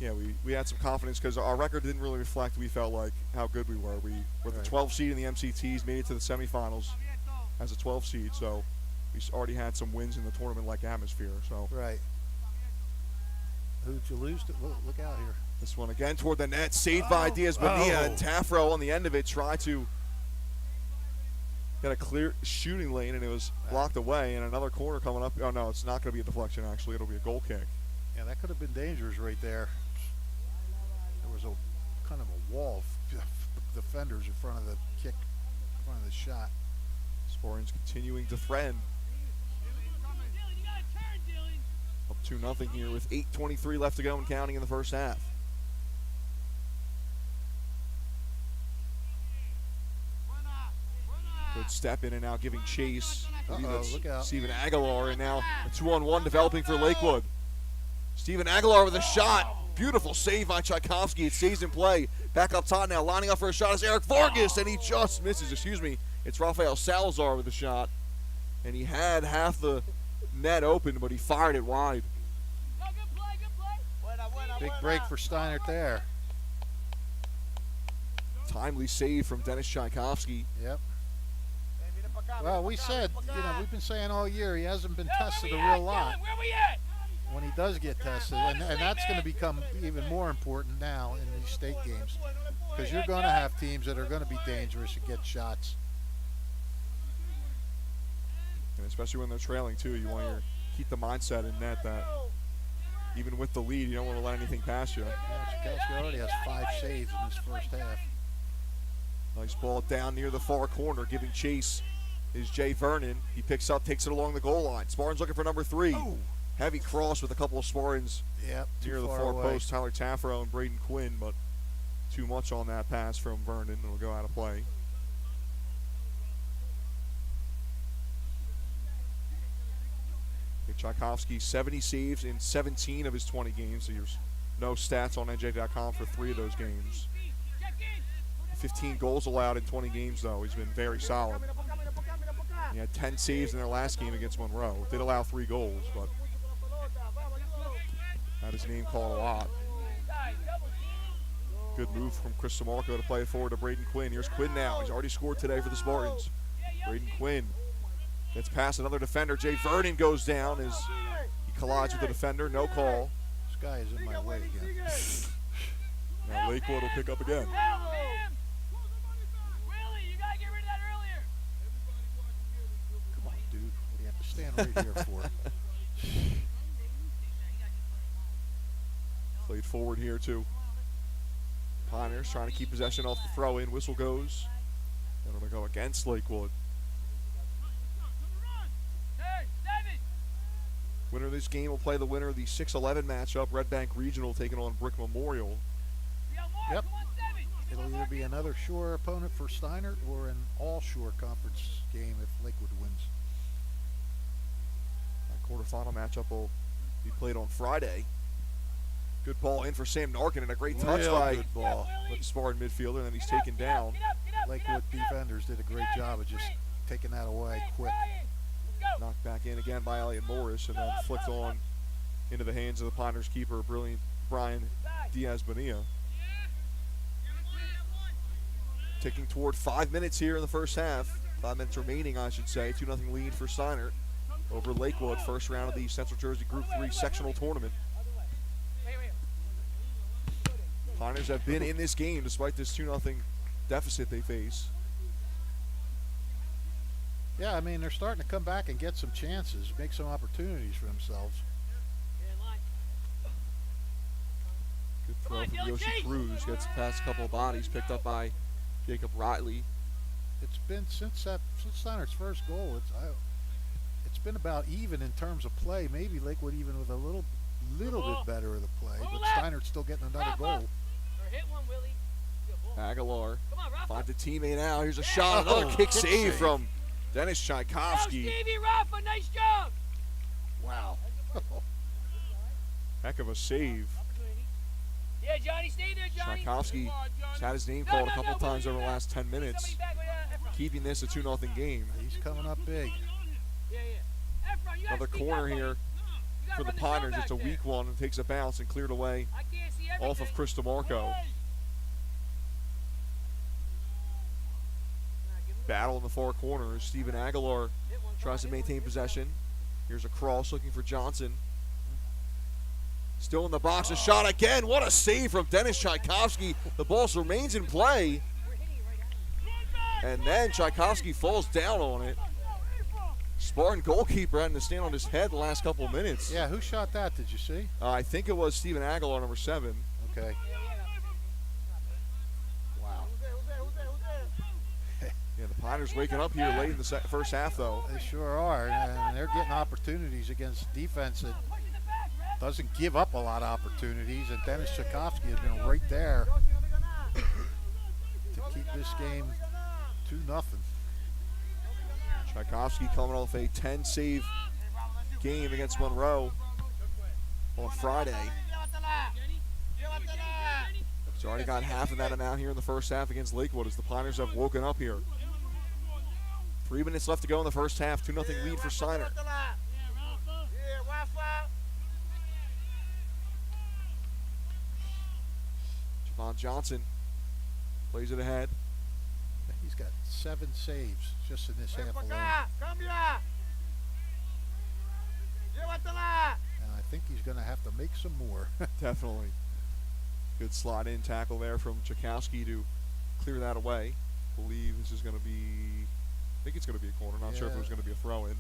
yeah, we had some confidence because our record didn't really reflect. We felt like how good we were. We were the Right. 12 seed in the MCTs, made it to the semifinals as a 12 seed. So we already had some wins in the tournament-like atmosphere. So Right. Who'd you lose to? Look out here. this one again toward the net, saved by Diaz Bonilla, and Tafro on the end of it tried to get a clear shooting lane, and it was blocked away. And another corner coming up. Oh no, it's not going to be a deflection. Actually, it'll be a goal kick. Yeah, that could have been dangerous right there. a kind of a wall of defenders in front of the kick, in front of the shot. Spartans continuing to threaten. Up 2-0 here with 8:23 left to go and counting in the first half. Good step in and out, giving chase. Look out. Steven Aguilar, and now a 2-on-1 developing for Lakewood. Steven Aguilar with a shot. Beautiful save by Tchaikovsky. It stays in play. Back up top now, lining up for a shot is Eric Vargas, and he just misses. Excuse me. It's Rafael Salazar with a shot. And he had half the net open, but he fired it wide. Big break for Steinert there. Timely save from Dennis Tchaikovsky. Yep. Well, we said, we've been saying all year he hasn't been tested a real lot. Where we at? When he does get tested, and that's going to become even more important now in these state games, because you're going to have teams that are going to be dangerous and get shots. And especially when they're trailing too, you want to keep the mindset in net that even with the lead, you don't want to let anything pass you. Yeah, Tchaikovsky already has 5 saves in this first half. Nice ball down near the far corner, giving chase is Jay Vernon. He picks up, takes it along the goal line. Spartans looking for number 3. Oh. Heavy cross with a couple of Spartans near the far post. Tyler Taffero and Braden Quinn, but too much on that pass from Vernon. It'll go out of play. Tchaikovsky, 70 saves in 17 of his 20 games. So there's no stats on NJ.com for 3 of those games. 15 goals allowed in 20 games, though. He's been very solid. He had 10 saves in their last game against Monroe. Did allow 3 goals, but had his name called a lot. Good move from Chris Samarco to play it forward to Braden Quinn. Here's Quinn now. He's already scored today for the Spartans. Braden Quinn gets past another defender. Jay Vernon goes down as he collides with the defender. No call. This guy is in my way again. Now Lakewood will pick up again. Come on, dude. What do you have to stand right here for? Played forward here too. Pioneers trying to keep possession off the throw-in. Whistle goes. And it'll go against Lakewood. Winner of this game will play the winner of the 6-11 matchup. Red Bank Regional taking on Brick Memorial. Yep. It'll either be another Shore opponent for Steinert or an all-Shore conference game if Lakewood wins. That quarterfinal matchup will be played on Friday. Good ball in for Sam Narkin and a great touch by the Spartan midfielder, and then he's taken down. Lakewood defenders did a great job of just taking that away quick. Knocked back in again by Elliot Morris, and then flicked on into the hands of the Pioneers keeper, brilliant Brian Diaz-Bonilla. Ticking toward 5 minutes here in the first half. 5 minutes remaining, I should say. 2-0 lead for Steinert over Lakewood. First round of the Central Jersey Group 3 sectional tournament. Pioneers have been in this game despite this 2-0 deficit they face. Yeah, I mean, they're starting to come back and get some chances, make some opportunities for themselves. Good throw from Yoshi Cruz. Gets past a couple of bodies, picked up by Jacob Riley. It's been since Steinert's first goal. It's been about even in terms of play. Maybe Lakewood even with a little bit better of the play, but Steinert's still getting another goal. Aguilar finds a teammate now. Here's a shot, another kick save from Dennis Tchaikovsky. Stevie Rafa, nice job. Wow. Heck of a save. Yeah, Johnny, stay there, Johnny. Tchaikovsky has had his name called a couple times over the last 10 minutes, keeping this a 2-0 game. He's coming up big. Another corner here for the Pioneers. It's a weak one and takes a bounce and cleared away off of Chris DeMarco. Battle in the far corner as Steven Aguilar tries to maintain possession. Here's a cross looking for Johnson. Still in the box, a shot again. What a save from Dennis Tchaikovsky. The ball remains in play. And then Tchaikovsky falls down on it. Spartan goalkeeper having to stand on his head the last couple of minutes. Yeah, who shot that? Did you see? I think it was Steven Aguilar, number 7. Okay. Miners waking up here late in the first half, though. They sure are, and they're getting opportunities against defense that doesn't give up a lot of opportunities, and Dennis Tchaikovsky has been right there to keep this game 2-0. Tchaikovsky coming off a 10-save game against Monroe on Friday. He's already got half of that amount here in the first half against Lakewood as the Piners have woken up here. 3 minutes left to go in the first half. 2-0 lead for Steinert. Javon Johnson plays it ahead. He's got 7 saves just in this half alone. And I think he's going to have to make some more. Definitely. Good slide in tackle there from Tchaikovsky to clear that away. Believe this is going to be, I think it's going to be a corner. Not sure if it was going to be a throw in.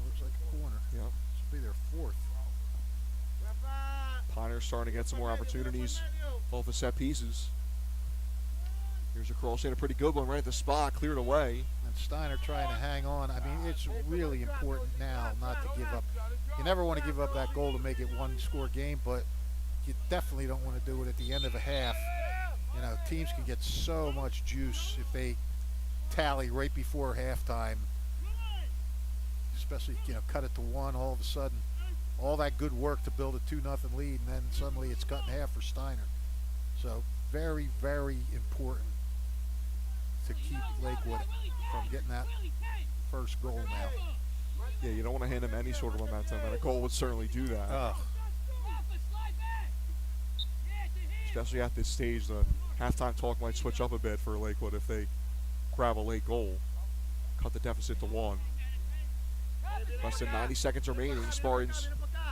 Looks like a corner. Yeah. This will be their 4th. Piners starting to get some more opportunities off of set pieces. Here's a cross in, a pretty good one right at the spot, cleared away. And Steiner trying to hang on. I mean, it's really important now not to give up. You never want to give up that goal to make it 1-score game, but you definitely don't want to do it at the end of a half. You know, teams can get so much juice if they tally right before halftime. Especially, you know, cut it to 1 all of a sudden. All that good work to build a 2-0 lead, and then suddenly it's cut in half for Steiner. So very, very important to keep Lakewood from getting that first goal now. Yeah, you don't want to hand them any sort of momentum, and a goal would certainly do that. Especially at this stage, the halftime talk might switch up a bit for Lakewood if they grab a late goal. Cut the deficit to 1. Less than 90 seconds remaining. Spartans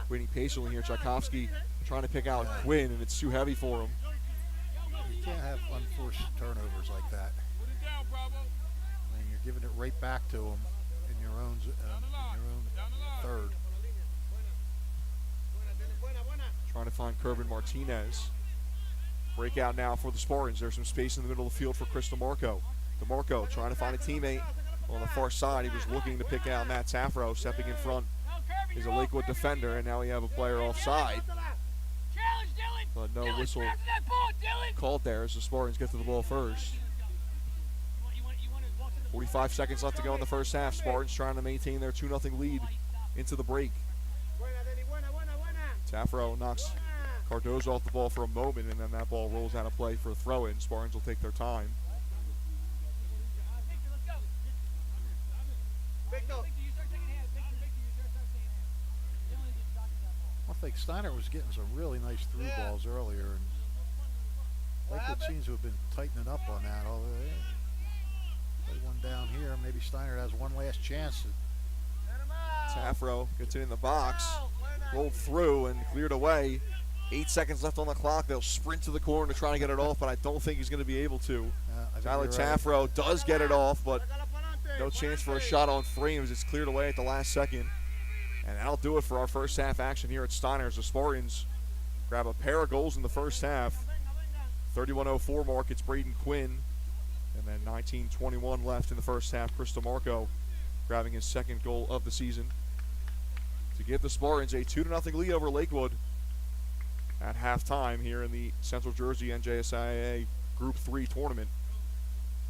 waiting patiently here. Tchaikovsky trying to pick out Quinn, and it's too heavy for him. You can't have unforced turnovers like that. I mean, you're giving it right back to them in your own third. Trying to find Kervin Martinez. Breakout now for the Spartans. There's some space in the middle of the field for Chris DeMarco. DeMarco trying to find a teammate on the far side. He was looking to pick out Matt Safro. Stepping in front is a Lakewood defender, and now we have a player offside. But no whistle called there as the Spartans get to the ball first. 45 seconds left to go in the first half. Spartans trying to maintain their 2-0 lead into the break. Safro knocks Cardozo off the ball for a moment, and then that ball rolls out of play for a throw-in. Spartans will take their time. I think Steiner was getting some really nice through balls earlier, and Lakewood seems to have been tightening up on that. Although they play one down here, maybe Steiner has one last chance. Safro gets it in the box, rolled through and cleared away. 8 seconds left on the clock. They'll sprint to the corner to try to get it off, but I don't think he's going to be able to. Tyler Safro does get it off, but no chance for a shot on frames. It's cleared away at the last second. And that'll do it for our first half action here at Steiner's. The Spartans grab a pair of goals in the first half. 31:04 mark, it's Braden Quinn. And then 19:21 left in the first half. Chris DeMarco grabbing his second goal of the season to give the Spartans a 2-0 lead over Lakewood at halftime here in the Central Jersey NJSIAA Group 3 tournament.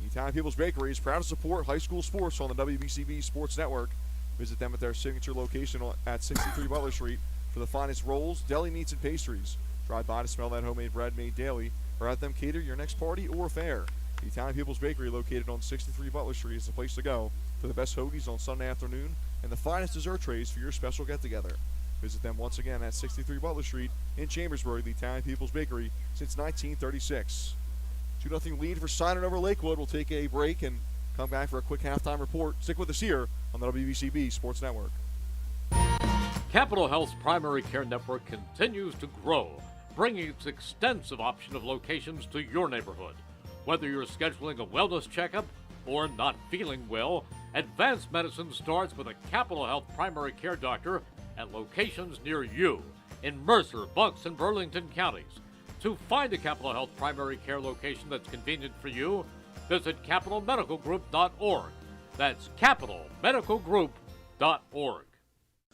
The Italian People's Bakery is proud to support high school sports on the WBCB Sports Network. Visit them at their signature location at 63 Butler Street for the finest rolls, deli meats, and pastries. Drive by to smell that homemade bread made daily, or have them cater your next party or affair. The Italian People's Bakery, located on 63 Butler Street, is the place to go for the best hoagies on Sunday afternoon and the finest dessert trays for your special get-together. Visit them once again at 63 Butler Street in Chambersburg, the Italian People's Bakery, since 1936. 2-0 lead for Steinert over Lakewood. We'll take a break and come back for a quick halftime report. Stick with us here on the WBCB Sports Network. Capital Health's primary care network continues to grow, bringing its extensive option of locations to your neighborhood. Whether you're scheduling a wellness checkup or not feeling well, advanced medicine starts with a Capital Health primary care doctor at locations near you in Mercer, Bucks, and Burlington counties. To find a Capital Health primary care location that's convenient for you, Visit capitalmedicalgroup.org. That's capitalmedicalgroup.org.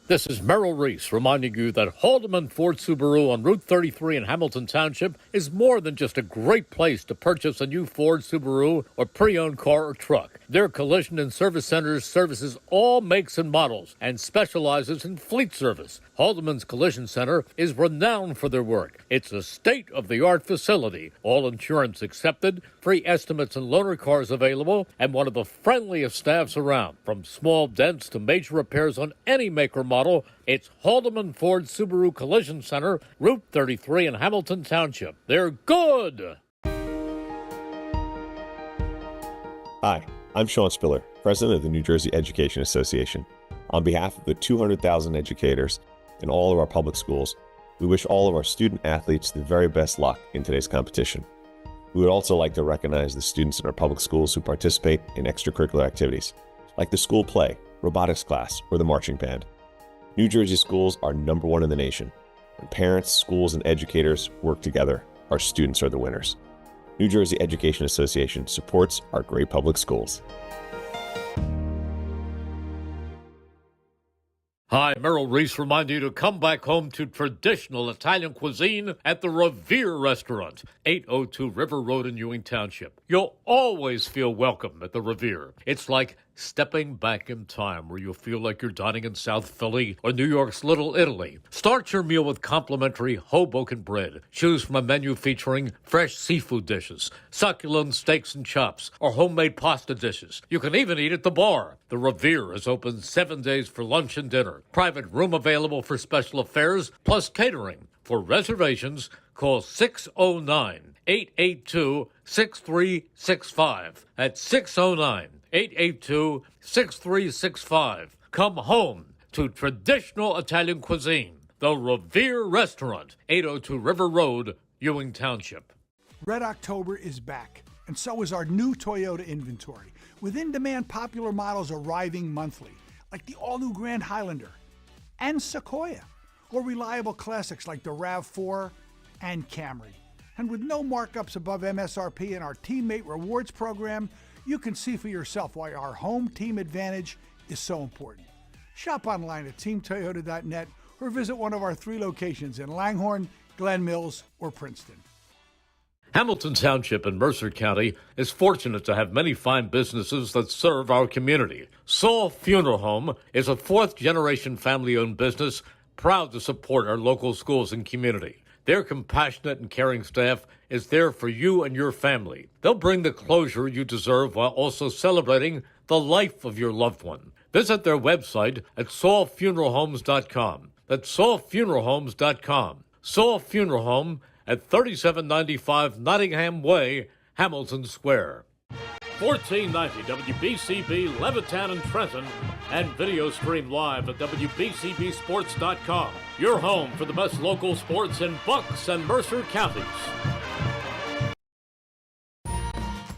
This is Merrill Reese reminding you that Haldeman Ford Subaru on Route 33 in Hamilton Township is more than just a great place to purchase a new Ford, Subaru, or pre-owned car or truck. Their collision and service centers services all makes and models and specializes in fleet service. Haldeman's Collision Center is renowned for their work. It's a state-of-the-art facility, all insurance accepted, free estimates and loaner cars available, and one of the friendliest staffs around. From small dents to major repairs on any make or model, it's Haldeman Ford Subaru Collision Center, Route 33 in Hamilton Township. They're good! Hi, I'm Sean Spiller, President of the New Jersey Education Association. On behalf of the 200,000 educators in all of our public schools, we wish all of our student athletes the very best luck in today's competition. We would also like to recognize the students in our public schools who participate in extracurricular activities, like the school play, robotics class, or the marching band. New Jersey schools are #1 in the nation. When parents, schools, and educators work together, our students are the winners. New Jersey Education Association supports our great public schools. Hi, Merrill Reese reminding you to come back home to traditional Italian cuisine at the Revere Restaurant, 802 River Road in Ewing Township. You'll always feel welcome at the Revere. It's like stepping back in time where you'll feel like you're dining in South Philly or New York's Little Italy. Start your meal with complimentary Hoboken bread. Choose from a menu featuring fresh seafood dishes, succulent steaks and chops, or homemade pasta dishes. You can even eat at the bar. The Revere is open 7 days for lunch and dinner. Private room available for special affairs, plus catering. For reservations, call 609-882-6365. That's 609-882-6365. Come home to traditional Italian cuisine. The Revere Restaurant, 802 River Road, Ewing Township. Red October is back, and so is our new Toyota inventory, with in-demand popular models arriving monthly, like the all-new Grand Highlander and Sequoia, or reliable classics like the RAV4 and Camry. And with no markups above MSRP in our Teammate Rewards program, you can see for yourself why our home team advantage is so important. Shop online at teamtoyota.net or visit one of our 3 locations in Langhorne, Glen Mills, or Princeton. Hamilton Township in Mercer County is fortunate to have many fine businesses that serve our community. Saul Funeral Home is a 4th-generation family-owned business proud to support our local schools and community. Their compassionate and caring staff is there for you and your family. They'll bring the closure you deserve while also celebrating the life of your loved one. Visit their website at saulfuneralhomes.com. That's saulfuneralhomes.com. Saul Funeral Home at 3795 Nottingham Way, Hamilton Square. 1490 WBCB, Levittown and Trenton, and video stream live at WBCBsports.com. Your home for the best local sports in Bucks and Mercer counties.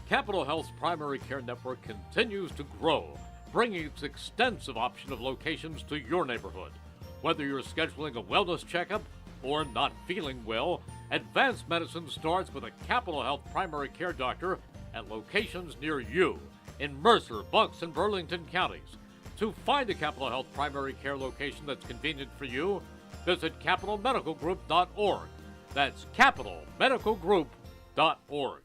Capital Health's primary care network continues to grow, bringing its extensive option of locations to your neighborhood. Whether you're scheduling a wellness checkup or not feeling well, advanced medicine starts with a Capital Health primary care doctor at locations near you in Mercer, Bucks, and Burlington counties. To find a Capital Health primary care location that's convenient for you, visit capitalmedicalgroup.org. That's capitalmedicalgroup.org.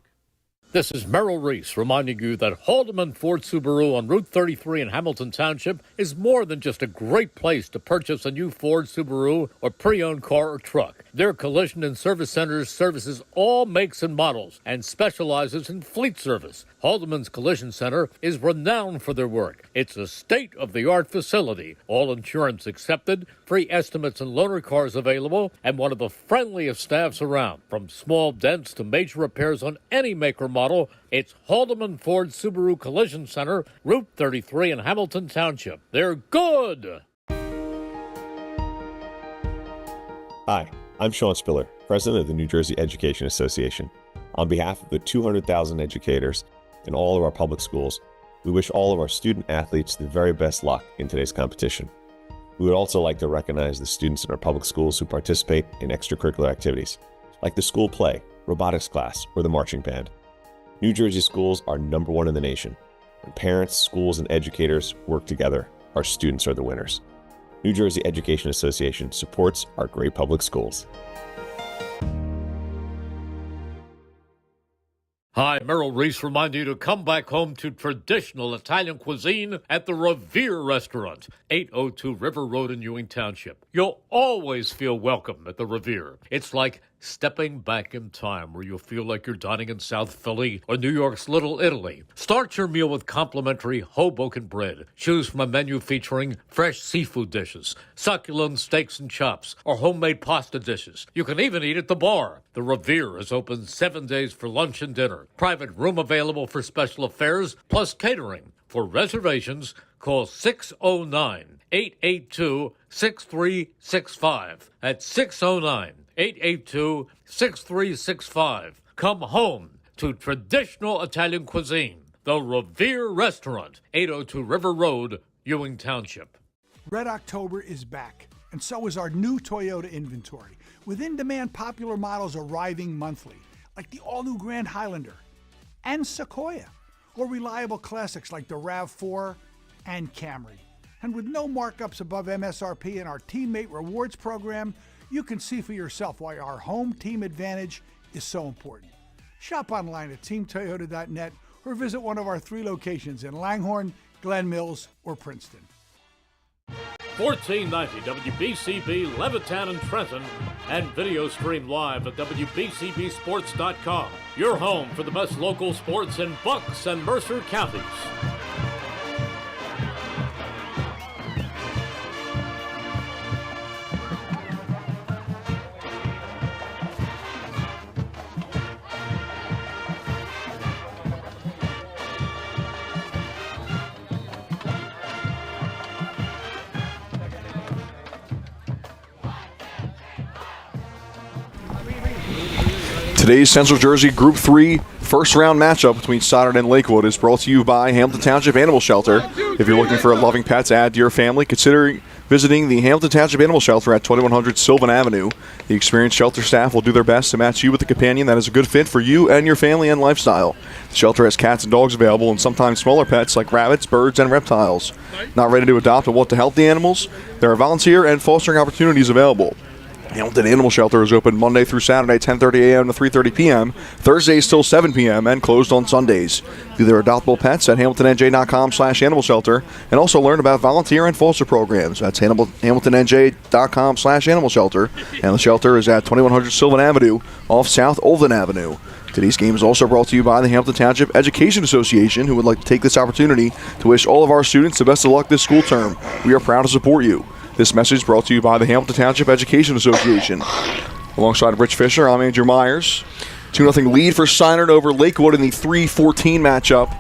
This is Merrill Reese reminding you that Haldeman Ford Subaru on Route 33 in Hamilton Township is more than just a great place to purchase a new Ford, Subaru, or pre-owned car or truck. Their collision and service centers services all makes and models and specializes in fleet service. Haldeman's Collision Center is renowned for their work. It's a state-of-the-art facility, all insurance accepted, free estimates and loaner cars available, and one of the friendliest staffs around. From small dents to major repairs on any make or model, it's Haldeman Ford Subaru Collision Center, Route 33 in Hamilton Township. They're good! Hi, I'm Sean Spiller, President of the New Jersey Education Association. On behalf of the 200,000 educators in all of our public schools, we wish all of our student athletes the very best luck in today's competition. We would also like to recognize the students in our public schools who participate in extracurricular activities, like the school play, robotics class, or the marching band. New Jersey schools are #1 in the nation. When parents, schools, and educators work together, our students are the winners. New Jersey Education Association supports our great public schools. Hi, Merrill Reese reminding you to come back home to traditional Italian cuisine at the Revere Restaurant, 802 River Road in Ewing Township. You'll always feel welcome at the Revere. It's like stepping back in time where you'll feel like you're dining in South Philly or New York's Little Italy. Start your meal with complimentary Hoboken bread. Choose from a menu featuring fresh seafood dishes, succulent steaks and chops, or homemade pasta dishes. You can even eat at the bar. The Revere is open 7 days for lunch and dinner. Private room available for special affairs, plus catering. For reservations, call 609-882-6365. That's 609-882-6365. Come home to traditional Italian cuisine. The Revere Restaurant, 802 River Road, Ewing Township. Red October is back, and so is our new Toyota inventory, with in-demand popular models arriving monthly, like the all-new Grand Highlander and Sequoia, or reliable classics like the RAV4 and Camry. And with no markups above MSRP in our Teammate Rewards program, you can see for yourself why our home team advantage is so important. Shop online at teamtoyota.net or visit one of our 3 locations in Langhorne, Glen Mills, or Princeton. 1490 WBCB Levittown and Trenton, and video stream live at WBCBsports.com. Your home for the best local sports in Bucks and Mercer counties. Today's Central Jersey Group 3 first-round matchup between Steinert and Lakewood is brought to you by Hamilton Township Animal Shelter. If you're looking for a loving pet to add to your family, consider visiting the Hamilton Township Animal Shelter at 2100 Sylvan Avenue. The experienced shelter staff will do their best to match you with a companion that is a good fit for you and your family and lifestyle. The shelter has cats and dogs available, and sometimes smaller pets like rabbits, birds, and reptiles. Not ready to adopt but want to help the animals? There are volunteer and fostering opportunities available. Hamilton Animal Shelter is open Monday through Saturday, 10:30 a.m. to 3:30 p.m., Thursdays till 7 p.m., and closed on Sundays. View their adoptable pets at hamiltonnj.com/animal shelter, and also learn about volunteer and foster programs. That's hamiltonnj.com/animal shelter, and the shelter is at 2100 Sylvan Avenue off South Olden Avenue. Today's game is also brought to you by the Hamilton Township Education Association, who would like to take this opportunity to wish all of our students the best of luck this school term. We are proud to support you. This message brought to you by the Hamilton Township Education Association. Alongside Rich Fisher, I'm Andrew Myers. 2-0 lead for Steinert over Lakewood in the 3-14 matchup.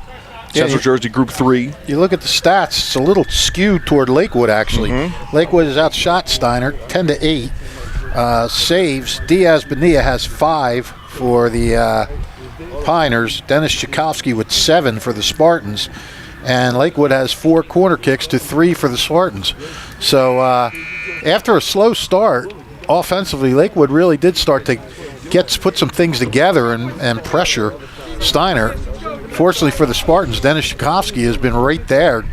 Central Jersey Group 3. You look at the stats, it's a little skewed toward Lakewood, actually. Lakewood has outshot Steinert 10-8. Saves, Diaz Bonilla has 5 for the Piners. Dennis Tchaikovsky with 7 for the Spartans. And Lakewood has 4 corner kicks to 3 for the Spartans. So after a slow start, offensively, Lakewood really did start to put some things together and pressure Steinert. Fortunately for the Spartans, Dennis Tchaikovsky has been right there.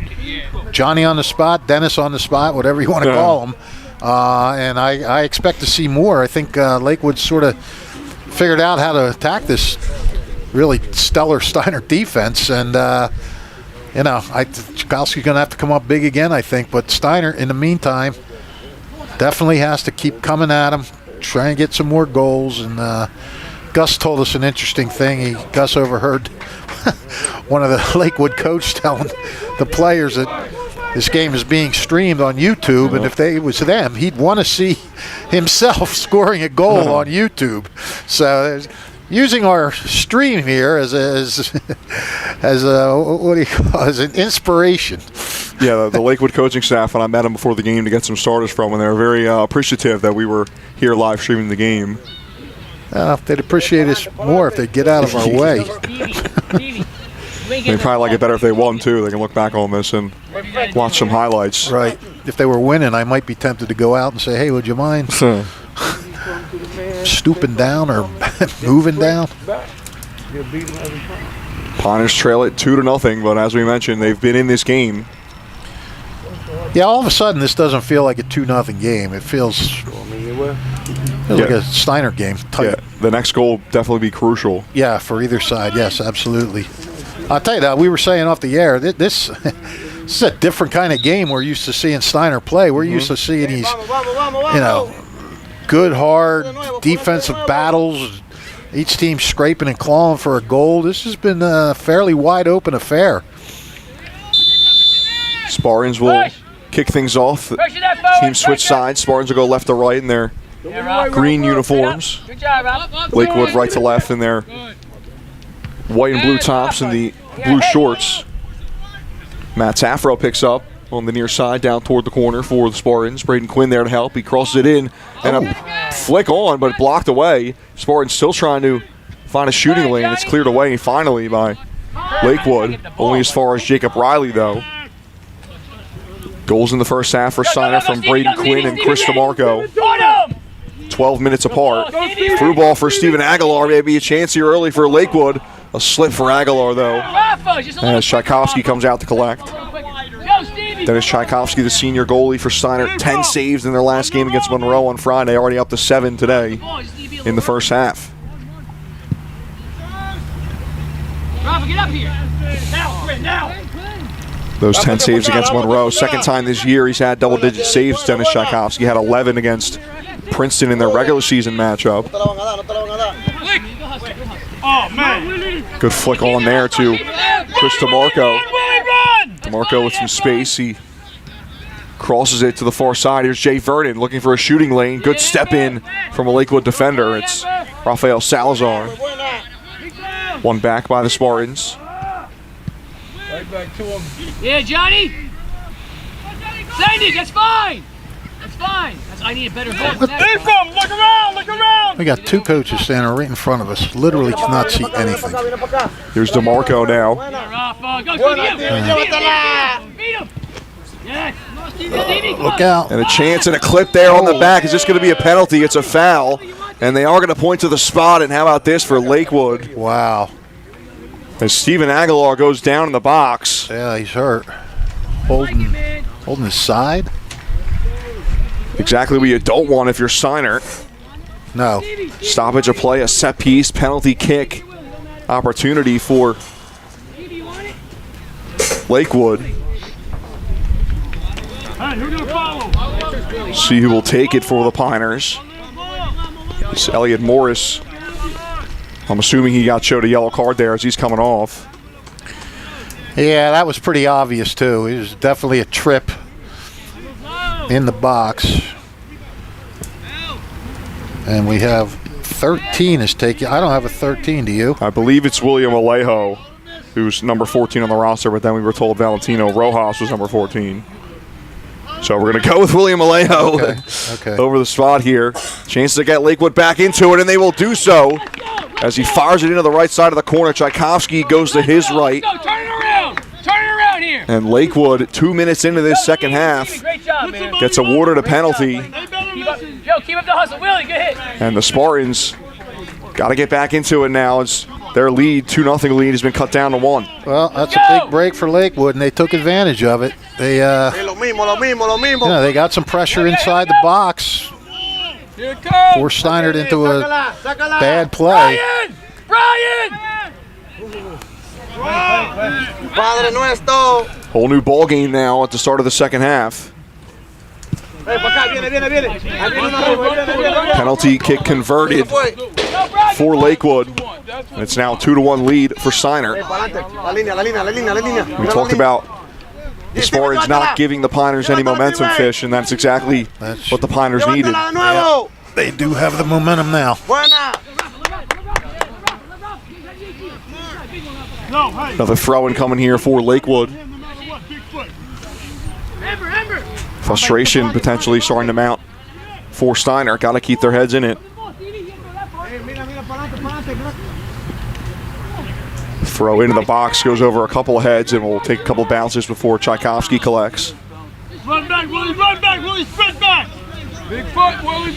Johnny on the spot, Dennis on the spot, whatever you want to call him. And I expect to see more. I think Lakewood sort of figured out how to attack this really stellar Steinert defense. And Tchaikovsky's going to have to come up big again, I think. But Steinert, in the meantime, definitely has to keep coming at him, try and get some more goals. And Gus told us an interesting thing. Gus overheard one of the Lakewood coach telling the players that this game is being streamed on YouTube, and if it was them, he'd want to see himself scoring a goal on YouTube. So using our stream here as an inspiration. Yeah, the Lakewood coaching staff, and I met them before the game to get some starters from, and they were very appreciative that we were here live streaming the game. They'd appreciate us more if they'd get out of our way. They'd probably like it better if they won, too. They can look back on this and watch some highlights. Right. If they were winning, I might be tempted to go out and say, hey, would you mind stooping down or moving down? Piners trail it 2-0, but as we mentioned, they've been in this game. Yeah, all of a sudden, this doesn't feel like a 2-0 game. It feels like a Steinert game. Tight. Yeah, the next goal definitely be crucial. Yeah, for either side. Yes, absolutely. I'll tell you that. We were saying off the air, this is a different kind of game we're used to seeing Steinert play. We're used to seeing these, good, hard defensive battles. Each team scraping and clawing for a goal. This has been a fairly wide open affair. Spartans will kick things off. Team switch sides. Spartans will go left to right in their green uniforms. Lakewood right to left in their white and blue tops and the blue shorts. Matt Safro picks up on the near side down toward the corner for the Spartans. Braden Quinn there to help. He crosses it in and a flick on, but blocked away. Spartans still trying to find a shooting lane. It's cleared away finally by Lakewood. Only as far as Jacob Riley, though. Goals in the first half for Steinert from Braden Quinn and Chris DeMarco. 12 minutes apart. Through ball for Steven Aguilar. Maybe a chance here early for Lakewood. A slip for Aguilar, though, as Tchaikovsky comes out to collect. Dennis Tchaikovsky, the senior goalie for Steinert, 10 saves in their last game against Monroe on Friday, already up to 7 today in the first half. Get up here. Now. Those 10 saves against Monroe. Second time this year he's had double-digit saves. Dennis Tchaikovsky had 11 against Princeton in their regular season matchup. Good flick on there to Chris DeMarco. DeMarco with some space. He crosses it to the far side. Here's Jay Vernon looking for a shooting lane. Good step in from a Lakewood defender. It's Rafael Salazar. One back by the Spartans. Right back to him. Yeah, Johnny. Send it. That's fine. That's fine. I need a better goal. Look around. Look around. We got two coaches standing right in front of us. Literally cannot see anything. Here's DeMarco now. Look out. And a chance and a clip there on the back. Is this going to be a penalty? It's a foul. And they are going to point to the spot. And how about this for Lakewood? Wow. As Steven Aguilar goes down in the box. Yeah, he's hurt. Holding his side. Exactly what you don't want if you're Steinert. No. Stoppage of play, a set piece, penalty kick opportunity for Lakewood. See who will take it for the Piners. It's Elliot Morris. I'm assuming he got showed a yellow card there as he's coming off. Yeah, that was pretty obvious, too. It was definitely a trip in the box. And we have 13 is taken. I don't have a 13, do you? I believe it's William Alejo, who's number 14 on the roster, but then we were told Valentino Rojas was number 14. So we're going to go with William Alejo Okay. over the spot here. Chance to get Lakewood back into it, and they will do so as he fires it into the right side of the corner. Tchaikovsky goes to his right. Go, turn it around. Turn it around here. And Lakewood, 2 minutes into this second half, Great job, man. gets awarded a penalty. Keep up the hustle. Willie, good hit. And the Spartans got to get back into it now as their lead, 2-0 lead, has been cut down to 1. Well, that's a big break for Lakewood, and they took advantage of it. They, they got some pressure inside the box. Forced Steinert into a bad play. Padre nuestro. Whole new ball game now at the start of the second half. Penalty kick converted for Lakewood. And it's now 2-1 lead for Steinert. We talked about the Spartans not giving the Piners any momentum, Fish, and that's exactly what the Piners needed. Yeah, they do have the momentum now. Another throw-in coming here for Lakewood. Frustration potentially starting to mount for Steinert. Got to keep their heads in it. Throw into the box, goes over a couple of heads, and will take a couple bounces before Tchaikovsky collects. Run back, Willie, spread back. Big foot, Willie.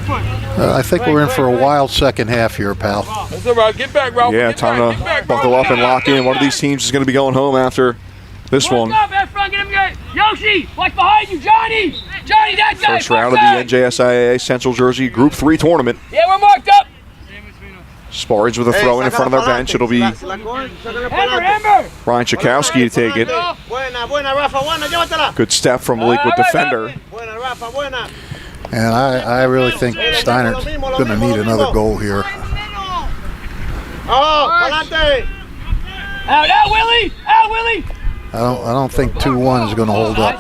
I think we're in for a wild second half here, pal. That's all right. Get back, Ralph. Yeah, time to buckle up and lock in. One of these teams is going to be going home after this one. Yoshi, watch behind you, Johnny. Johnny, that guy. First round of the NJSIAA Central Jersey Group 3 tournament. Yeah, we're marked up. Spartans with a throw in front of their bench. It'll be Ryan Chakowski to take it. Good step from Lakewood defender. And I really think Steinert's going to need another goal here. Out, Willie! Out, Willie! I don't think 2-1 is going to hold up.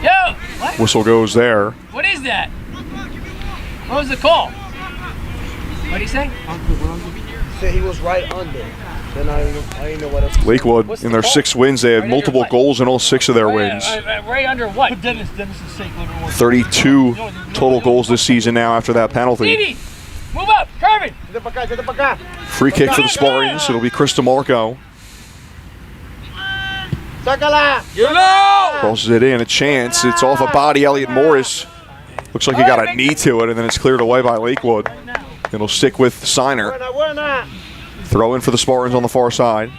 Yo! What? Whistle goes there. What is that? What was the call? What did he say? Said he was right under. Then I didn't know what else. Lakewood, in their 6 wins, they had multiple goals in all 6 of their wins. Right under what? 32 total goals this season now after that penalty. Stevie, move up, Kervin. Free kick for the Spartans. It'll be Chris DeMarco. Crosses it in, a chance. It's off a body. Elliot Morris. Looks like he got a knee to it, and then it's cleared away by Lakewood. It'll stick with Steinert. Throw in for the Spartans on the far side.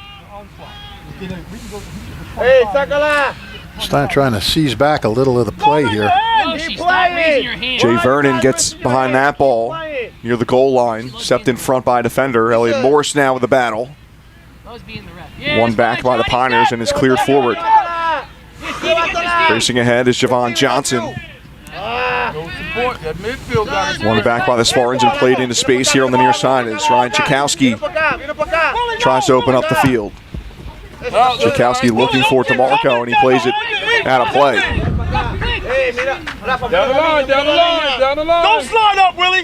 Steinert trying to seize back a little of the play here. Jay Vernon gets behind that ball near the goal line. Stepped in front by a defender. Elliot Morris now with the battle. One back by the Piners and is cleared forward. Racing ahead is Javon Johnson. One back by the Spartans and played into space here on the near side is Ryan Chakowski. Tries to open up the field. Chakowski looking for DeMarco, and he plays it out of play. Down the line, down the line, down the line. Don't slide up, Willie.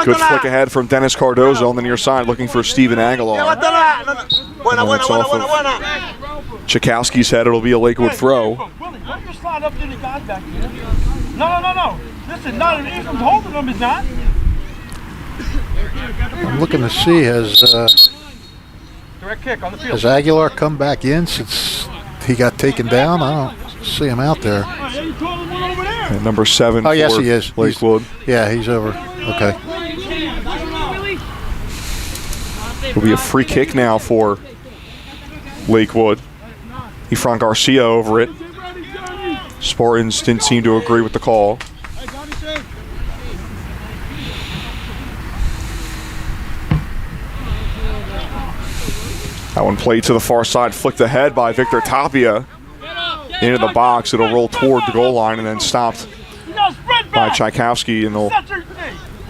Good flick ahead from Dennis Cardozo on the near side, looking for Steven Aguilar. And it's off of Chakowski's head. It'll be a Lakewood throw. No. Listen, not if I'm holding them, it's not. I'm looking to see Direct kick on the field. has Aguilar come back in since he got taken down? I don't see him out there. And number 7 Oh, yes, for he is. Lakewood. He's over. Okay. It'll be a free kick now for Lakewood. Efron Garcia over it. Spartans didn't seem to agree with the call. That one played to the far side, flicked ahead by Victor Tapia. Into the box, it'll roll toward the goal line and then stopped by Tchaikovsky, and they'll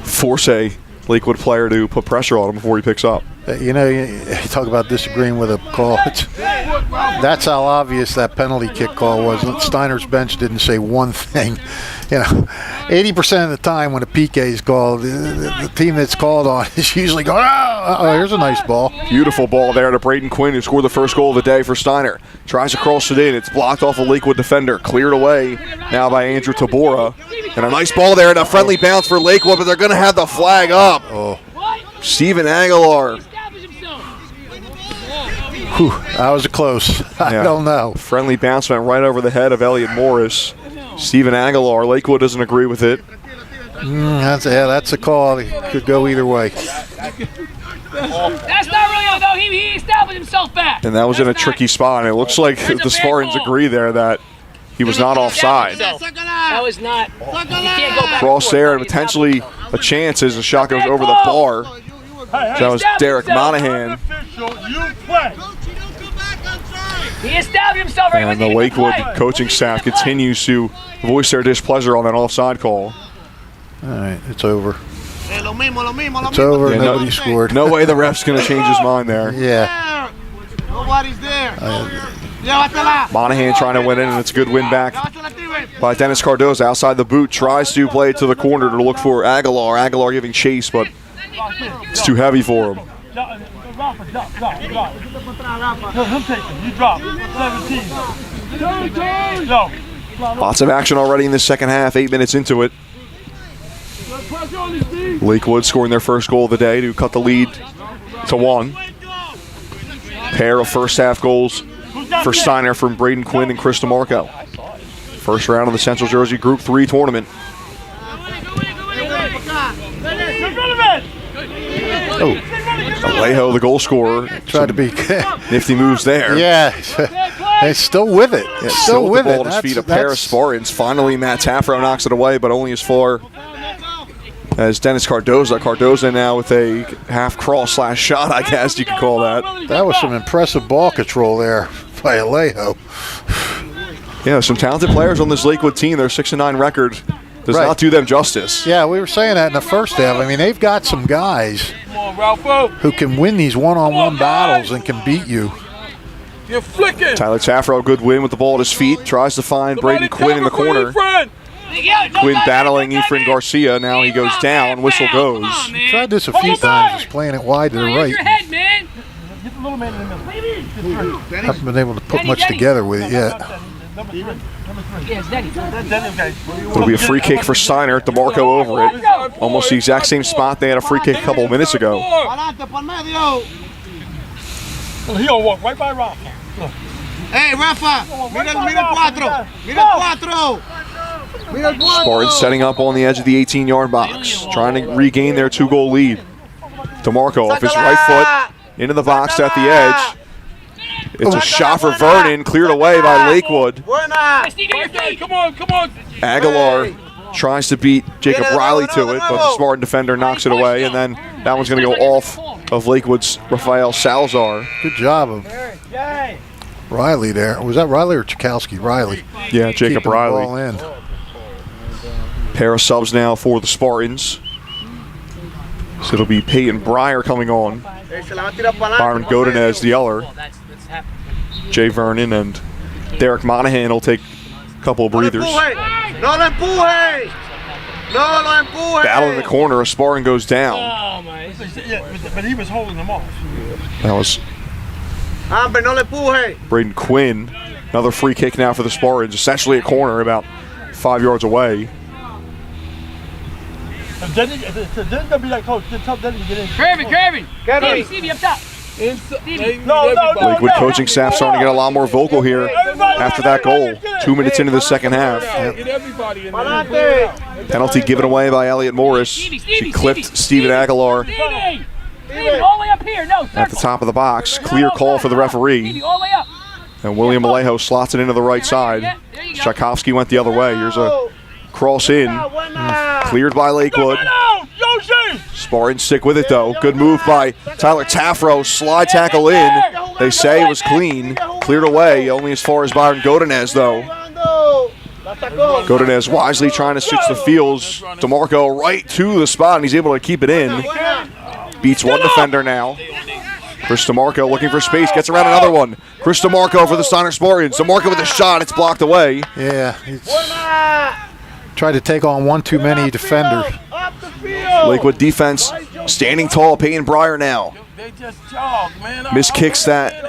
force a Lakewood player to put pressure on him before he picks up. You know, you talk about disagreeing with a call. That's how obvious that penalty kick call was. Steinert's bench didn't say one thing. You know, 80% of the time when a PK is called, the team that's called on is usually going, oh, here's a nice ball. Beautiful ball there to Braden Quinn, who scored the first goal of the day for Steinert. Tries to cross it in. It's blocked off a Lakewood defender. Cleared away now by Andrew Tabora. And a nice ball there and a friendly bounce for Lakewood, but they're going to have the flag up. Oh. Steven Aguilar. Whew, that was close. I don't know. Friendly bounce went right over the head of Elliot Morris. Steven Aguilar. Lakewood doesn't agree with it. That's a call. It could go either way. That's not really, though. He established himself back. And that was in a tricky spot. And it looks like the Spartans agree there that he was not offside. That was not. You can't go back. Cross there and potentially a chance as the shot goes over the bar. That was Derek Monahan. He established himself right. And the Lakewood coaching staff continues to voice their displeasure on that offside call. All right, it's over. It's over. Yeah, Nobody scored. No way the ref's going to change his mind there. Yeah. Nobody's there. Monahan trying to win in, and it's a good win back by Dennis Cardozo. Outside the boot, tries to play it to the corner to look for Aguilar. Aguilar giving chase, but it's too heavy for him. Lots of action already in the second half, 8 minutes into it. Lakewood scoring their first goal of the day to cut the lead to 1. Pair of first half goals for Steinert from Braden Quinn and Chris DeMarco. First round of the Central Jersey Group 3 tournament. Oh, Alejo, the goal scorer. tried to be. Nifty moves there. Yeah, he's still with it. Still with the ball it. at his feet. A pair of Spartans. Finally, Matt Taffro knocks it away, but only as far as Dennis Cardoza. Cardoza now with a half crawl / shot, I guess you could call that. That was some impressive ball control there by Alejo. Yeah, some talented players on this Lakewood team. Their 6-9 record does Right. not do them justice. Yeah, we were saying that in the first half. I mean, they've got some guys who can win these one-on-one battles and can beat you. You're flicking. Tyler Taffro, good win with the ball at his feet. Tries to find Braden Quinn in the corner. Quinn battling Efrain Garcia. Now he goes down. Whistle goes. Tried this a few times, just playing it wide to the right. Haven't been able to put much together with it yet. It'll be a free kick for Steinert. DeMarco over it. Almost the exact same spot they had a free kick a couple of minutes ago. He gonna walk right by Rafa. Hey, Rafa, mira cuatro. Mira cuatro. Spartans setting up on the edge of the 18-yard box, trying to regain their 2-goal lead. DeMarco off his right foot into the box at the edge. It's a shot for Vernon, cleared away by Lakewood. Come on. Aguilar tries to beat Jacob Riley to it, but the Spartan defender knocks it away, and then that one's going to go off of Lakewood's Rafael Salazar. Good job of Riley there. Was that Riley or Chakowski? Riley. Yeah, Jacob Keeping the ball Riley. in. Pair of subs now for the Spartans. So it'll be Peyton Breyer coming on. Byron Godinez, the other. Jay Vernon and Derek Monahan will take a couple of breathers. Battle in the corner, a Spartan goes down. But he was holding them off. That was Braden Quinn. Another free kick now for the Spartans, essentially a corner about 5 yards away. Then they'll be like, coach, tell Denny to get in. Kirby, Stevie up top. No. Lakewood coaching staff starting to get a lot more vocal here after that goal. 2 minutes into the second half. Get everybody in there. Penalty given away by Elliot Morris. She clipped Steven Aguilar Stevie, all the way up here. No, at the top of the box. Clear call for the referee. Stevie, all the way up. And William Alejo slots it into the right side. Tchaikovsky went the other way. Here's a cross in. Cleared by Lakewood. Spartans stick with it, though. Good move by Tyler Taffro. Slide tackle in. They say it was clean. Cleared away, only as far as Byron Godinez, though. Godinez wisely trying to switch the fields. DeMarco right to the spot, and he's able to keep it in. Beats one defender now. Chris DeMarco looking for space, gets around another one. Chris DeMarco for the Steinert Spartans. DeMarco with a shot, it's blocked away. Yeah, tried to take on one too many defenders. Lakewood defense standing tall. Peyton Breyer now. Miskicks that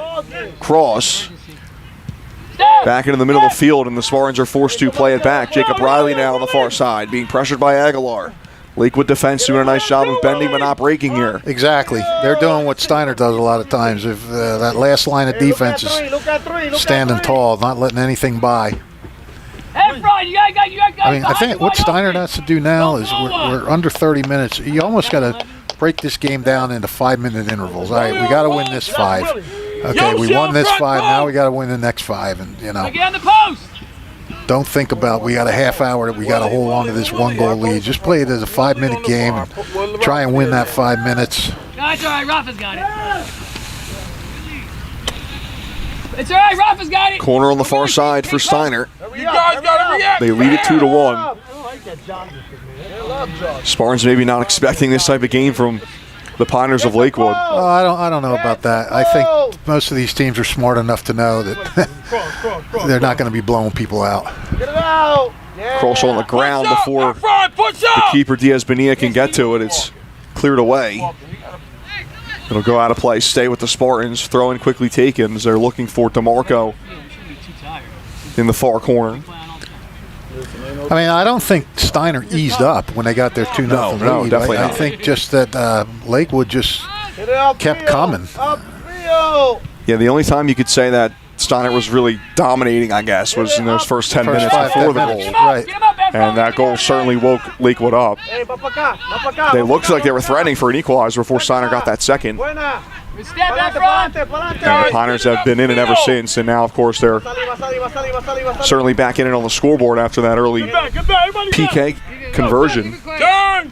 cross. Back into the middle of the field, and the Spartans are forced to play it back. Jacob Riley now on the far side, being pressured by Aguilar. Lakewood defense doing a nice job of bending but not breaking here. Exactly. They're doing what Steinert does a lot of times. If that last line of defense is standing tall, not letting anything by. I mean, I think what Steinert has to do now is we're under 30 minutes. You almost got to break this game down into 5-minute intervals. All right, we got to win this 5. Okay, we won this 5. Now we got to win the next 5, and don't think about we got a half hour that we got to hold on to this 1-goal lead. Just play it as a 5-minute game and try and win that 5 minutes. That's all right. Rafa's got it. It's all right. Rafa's got it. Corner on the far side for Steinert. You guys gotta react. They lead it 2-1. Spartans maybe not expecting this type of game from the Piners of Lakewood. Oh, I don't know about that. I think most of these teams are smart enough to know that they're not going to be blowing people out. Cross on the ground before the keeper Diaz Bonilla can get to it. It's cleared away. It'll go out of play. Stay with the Spartans. Throw in quickly taken as they're looking for DeMarco in the far corner. I mean, I don't think Steinert eased up when they got their 2-0 lead. No, definitely not. I think just that Lakewood just kept coming. Yeah, the only time you could say that Steinert was really dominating, I guess, was in those first 10 minutes before the goal. Right. And that goal certainly woke Lakewood up. They looked like they were threatening for an equalizer before Steinert got that second. And the Piners have been in it ever since, and now, of course, they're certainly back in it on the scoreboard after that early PK conversion. Well,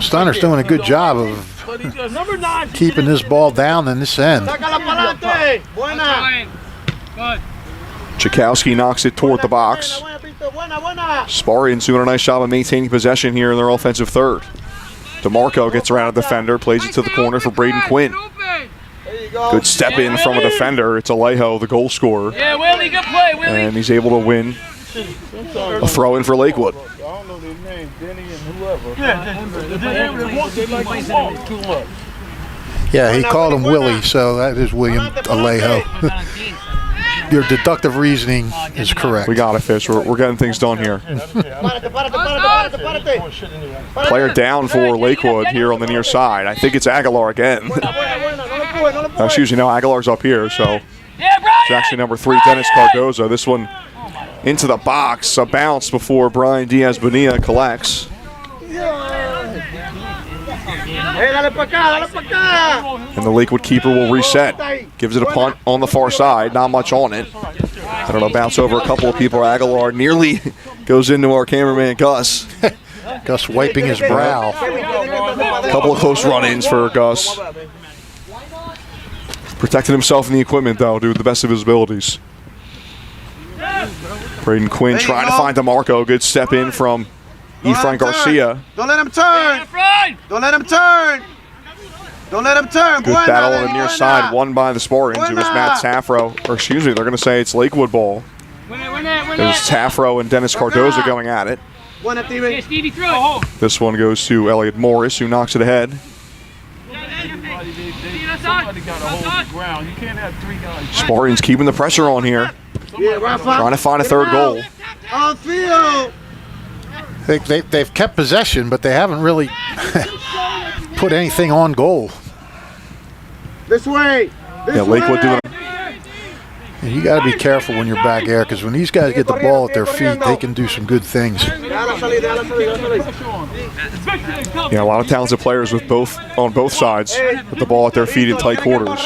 Steinert's doing a good job of keeping this ball down in this end. Chakowski knocks it toward the box. Spartans doing a nice job of maintaining possession here in their offensive third. DeMarco gets around a defender, plays it to the corner for Braden Quinn. Good step in from a defender. It's Alejo, the goal scorer. Yeah, Willie, good play, Willie. And he's able to win a throw in for Lakewood. I don't know their names, Denny and whoever. Yeah, he called him Willie, so that is William Alejo. Your deductive reasoning is correct. We got it, Fish. We're getting things done here. Player down for Lakewood here on the near side. I think it's Aguilar again. Excuse me, no, Aguilar's up here, so it's actually number 3, Dennis Cardozo. This one into the box, a bounce before Brian Diaz-Bonilla collects. And the Lakewood keeper will reset. Gives it a punt on the far side. Not much on it. I don't know, bounce over a couple of people. Aguilar nearly goes into our cameraman, Gus. Gus wiping his brow. A couple of close run-ins for Gus. Protecting himself in the equipment, though, to the best of his abilities. Braden Quinn trying to find DeMarco. Good step in from Efrain Garcia. Don't let him turn. Don't let him turn. Don't let him turn. Good battle on the near side, won by the Spartans. It was Matt Taffro, or excuse me, they're going to say it's Lakewood ball. It was Taffro and Dennis Cardozo going at it. This one goes to Elliot Morris, who knocks it ahead. Spartans keeping the pressure on here. Trying to find a third goal. They've kept possession, but they haven't really put anything on goal. This way. Yeah, Lakewood doing. And you got to be careful when you're back there, because when these guys get the ball at their feet, they can do some good things. Yeah, a lot of talented players with on both sides with the ball at their feet in tight quarters.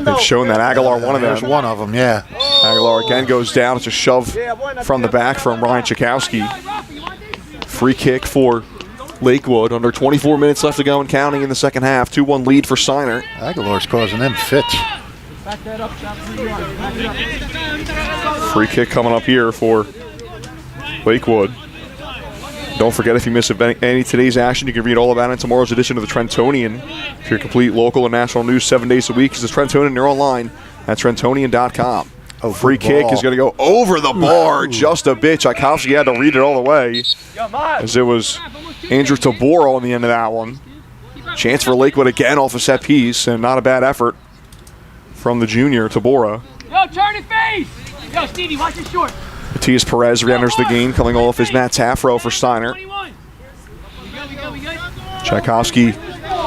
They've shown that. Aguilar, one of them. There's one of them, yeah. Aguilar again goes down. It's a shove from the back from Ryan Chakowski. Free kick for Lakewood. Under 24 minutes left to go and counting in the second half. 2-1 lead for Steinert. Aguilar's causing them fits. Free kick coming up here for Lakewood. Don't forget, if you miss any today's action, you can read all about it in tomorrow's edition of the Trentonian. For your complete local and national news 7 days a week, is the Trentonian. You're online at Trentonian.com. Oh, free kick is going to go over the bar just a bit. Tchaikovsky had to read it all the way, as it was Andrew Tabor on the end of that one. Chance for Lakewood again off a set piece, and not a bad effort from the junior, Tabora. Yo, turn and face! Yo, Stevie, watch your short. Matias Perez re-enters the game, coming off as Matt Taffro for Steinert. Tchaikovsky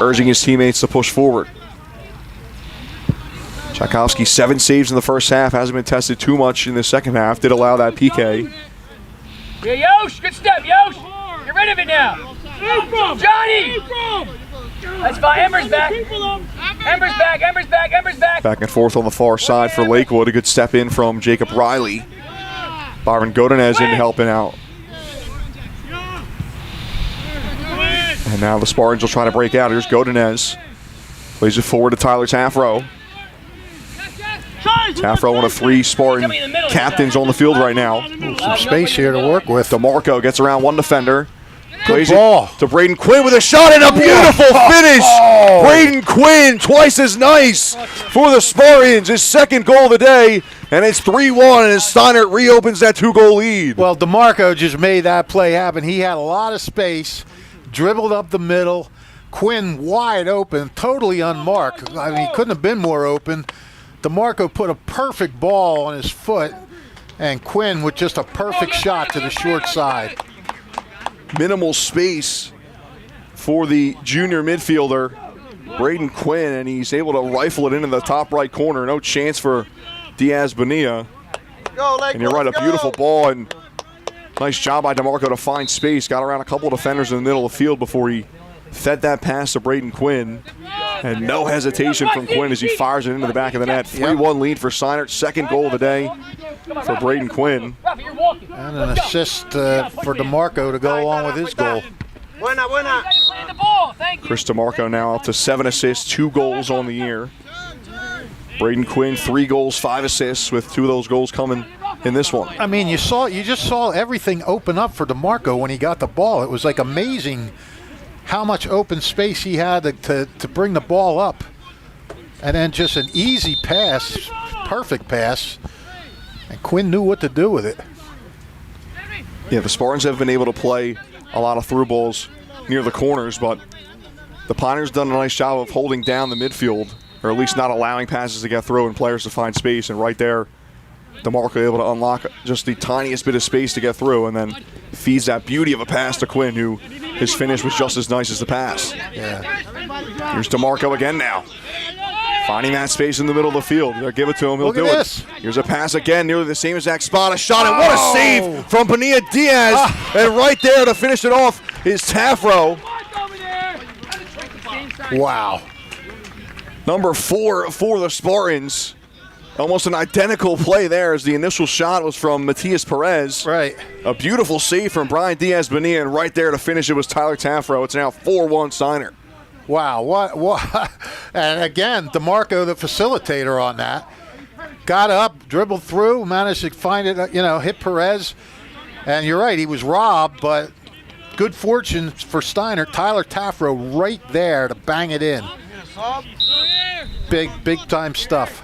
urging his teammates to push forward. Tchaikovsky 7 saves in the first half, hasn't been tested too much in the second half, did allow that PK. Yeah, Yosh, good step, Yosh. Get rid of it now. Johnny! That's fine, Ember's back. Ember's back, Ember's back, Ember's back. Back and forth on the far side for Lakewood. A good step in from Jacob Riley. Byron Godinez in helping out. And now the Spartans will try to break out. Here's Godinez. Plays it forward to Tyler Taffro. Taffro, one of 3 Spartan captains on the field right now. Some space here to work with. DeMarco gets around one defender. Plays ball it to Braden Quinn with a shot and a beautiful finish. Braden Quinn, twice as nice for the Spartans. His second goal of the day, and it's 3-1, and Steinert reopens that 2-goal lead. Well, DeMarco just made that play happen. He had a lot of space, dribbled up the middle. Quinn wide open, totally unmarked. I mean, he couldn't have been more open. DeMarco put a perfect ball on his foot, and Quinn with just a perfect shot to the short side. Minimal space for the junior midfielder Braden Quinn, and he's able to rifle it into the top right corner. No chance for Diaz Bonilla. And you're right, a beautiful ball, and nice job by DeMarco to find space. Got around a couple of defenders in the middle of the field before he fed that pass to Braden Quinn. And no hesitation from Quinn as he fires it into the back of the net. 3-1 lead for Steinert. Second goal of the day for Braden Quinn. And an assist for DeMarco to go along with his goal. Chris DeMarco now up to 7 assists, 2 goals on the year. Braden Quinn, 3 goals, 5 assists, with 2 of those goals coming in this one. I mean, you just saw everything open up for DeMarco when he got the ball. It was like amazing how much open space he had to bring the ball up. And then just an easy pass, perfect pass. And Quinn knew what to do with it. Yeah, the Spartans have been able to play a lot of through balls near the corners, but the Pioneers done a nice job of holding down the midfield, or at least not allowing passes to get through and players to find space. And right there, DeMarco able to unlock just the tiniest bit of space to get through, and then feeds that beauty of a pass to Quinn, who his finish was just as nice as the pass. Yeah. Here's DeMarco again now. Finding that space in the middle of the field. They'll give it to him. He'll do it. Here's a pass again, nearly the same exact spot. A shot, and what a save from Bonilla Diaz. And right there to finish it off is Tafro. Wow. Number 4 for the Spartans. Almost an identical play there, as the initial shot was from Matias Perez. Right. A beautiful save from Brian Diaz Bonilla, and right there to finish it was Tyler Tafro. It's now 4-1 Steinert. Wow, what? And again, DeMarco, the facilitator on that, got up, dribbled through, managed to find it, hit Perez. And you're right, he was robbed, but good fortune for Steinert. Tyler Tafro right there to bang it in. Big time stuff.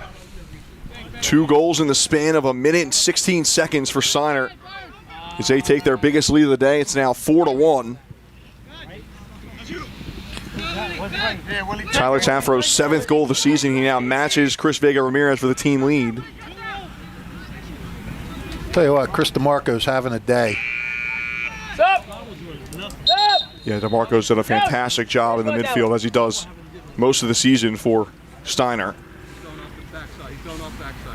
2 goals in the span of 1 minute and 16 seconds for Steinert as they take their biggest lead of the day. It's now 4-1. Tyler Tafro's 7th goal of the season. He now matches Chris Vega Ramirez for the team lead. Tell you what, Chris DeMarco's having a day. Yeah, DeMarco's done a fantastic job in the midfield, as he does most of the season for Steinert.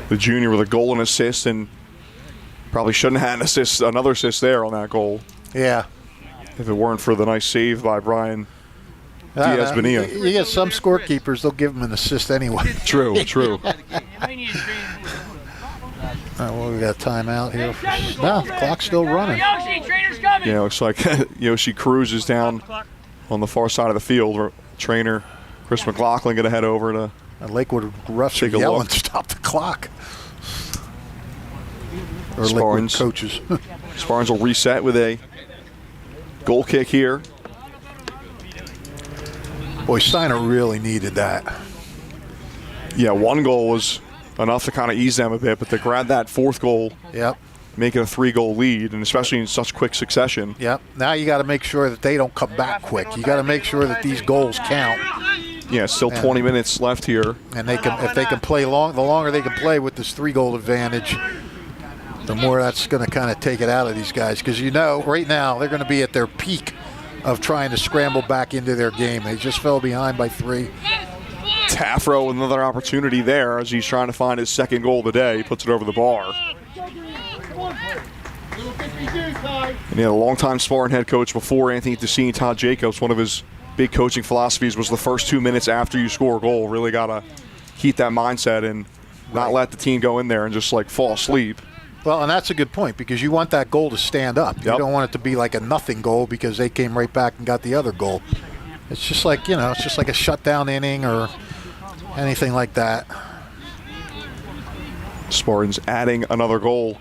The junior with a goal and assist, and probably shouldn't have had another assist there on that goal. Yeah. If it weren't for the nice save by Brian Diaz Bonilla. You get some scorekeepers, they'll give him an assist anyway. True. Well, we got a timeout here. No, the clock's still running. Yeah, looks like Yoshi Cruz is down on the far side of the field. Trainer Chris McLaughlin going to head over to Lakewood refs are yelling, stop the clock. Or Lakewood coaches. Spartans will reset with a goal kick here. Boy, Steinert really needed that. Yeah, 1 goal was enough to kind of ease them a bit, but to grab that 4th goal, make it a 3-goal lead, and especially in such quick succession. Yep. Now you got to make sure that they don't come back quick. You got to make sure that these goals count. Yeah, still 20 minutes left here. And if they can play the longer they can play with this 3-goal advantage, the more that's going to kind of take it out of these guys. Because right now they're going to be at their peak of trying to scramble back into their game. They just fell behind by 3. Tafro with another opportunity there as he's trying to find his 2nd goal of the day. He puts it over the bar. And a longtime Spartan head coach before Anthony Tessine, Todd Jacobs, one of his big coaching philosophies was the first 2 minutes after you score a goal. Really got to keep that mindset and not let the team go in there and just fall asleep. Well, and that's a good point, because you want that goal to stand up. You don't want it to be like a nothing goal because they came right back and got the other goal. It's just like, it's just like a shutdown inning or anything like that. Spartans adding another goal.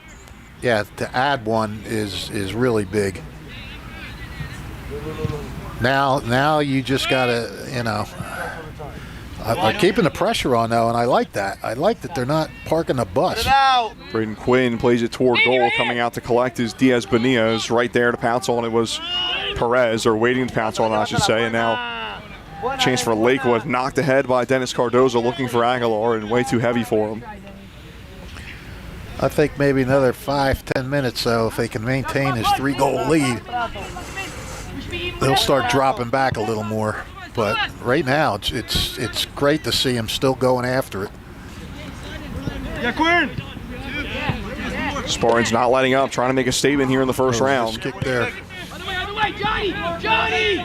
Yeah, to add one is really big. Now you just got to, I'm keeping the pressure on, though, and I like that. I like that they're not parking the bus. Braden Quinn plays it toward goal. Coming out to collect is Diaz Bonilla. Is right there to pounce on. It was Perez, or waiting to pounce on, I should say. And now chance for Lakewood. Knocked ahead by Dennis Cardozo, looking for Aguilar, and way too heavy for him. I think maybe another 5-10 minutes, though, if they can maintain his 3-goal lead, they'll start dropping back a little more. but right now it's great to see him still going after it. Yeah, Quinn. Spartans not letting up, trying to make a statement here in the first round. Kick there. Johnny!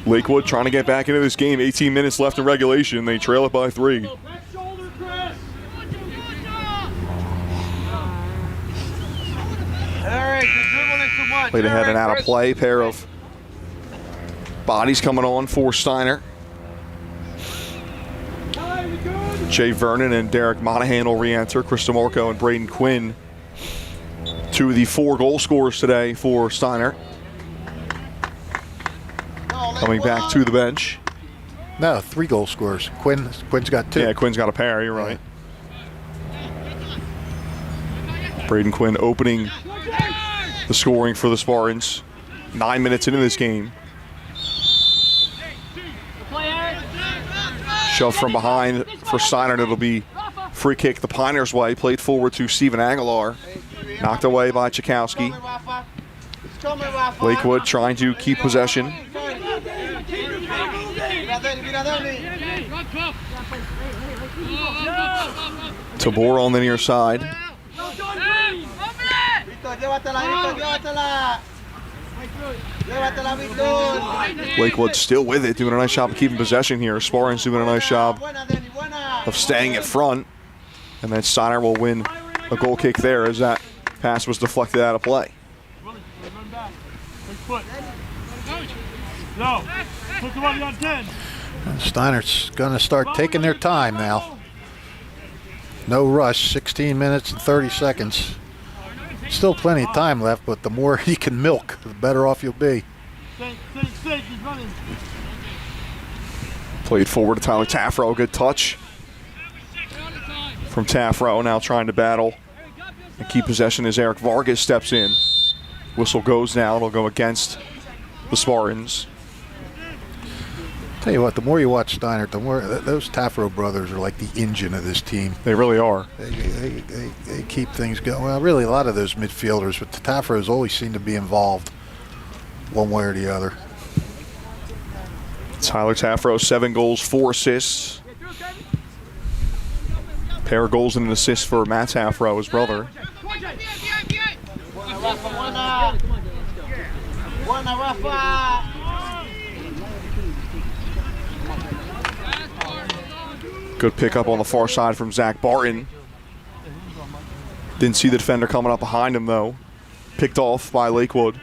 Lakewood trying to get back into this game. 18 minutes left in regulation. They trail it by 3. Played ahead and out of play. Pair of bodies coming on for Steinert. Jay Vernon and Derek Monahan will re-enter. Chris DeMarco and Braden Quinn, 2 of the 4 goal scorers today for Steinert. Coming back to the bench. No, 3 goal scorers. Quinn's got 2. Yeah, Quinn's got a pair. You're right. Braden Quinn opening the scoring for the Spartans. 9 minutes into this game. Shove from behind for Steinert. It'll be free kick the Piners' way. Played forward to Steven Aguilar. Knocked away by Chakowski. Lakewood trying to keep possession. Tabor on the near side. Lakewood still with it, doing a nice job of keeping possession here. Spartans doing a nice job of staying at front. And then Steinert will win a goal kick there as that pass was deflected out of play. Steinert's going to start taking their time now. No rush, 16 minutes and 30 seconds. Still plenty of time left, but the more he can milk, the better off you'll be. Played forward to Tyler Taffro, good touch from Taffro, now trying to battle and keep possession as Eric Vargas steps in. Whistle goes now, it'll go against the Spartans. Tell you what, the more you watch Steinert, the more those Taffro brothers are like the engine of this team. They really are. They keep things going. Well, really a lot of those midfielders, but the Taffros always seem to be involved one way or the other. Tyler Taffro, 7 goals, 4 assists. Pair of goals and an assist for Matt Taffro, his brother. Good pickup on the far side from Zach Barton. Didn't see the defender coming up behind him, though. Picked off by Lakewood.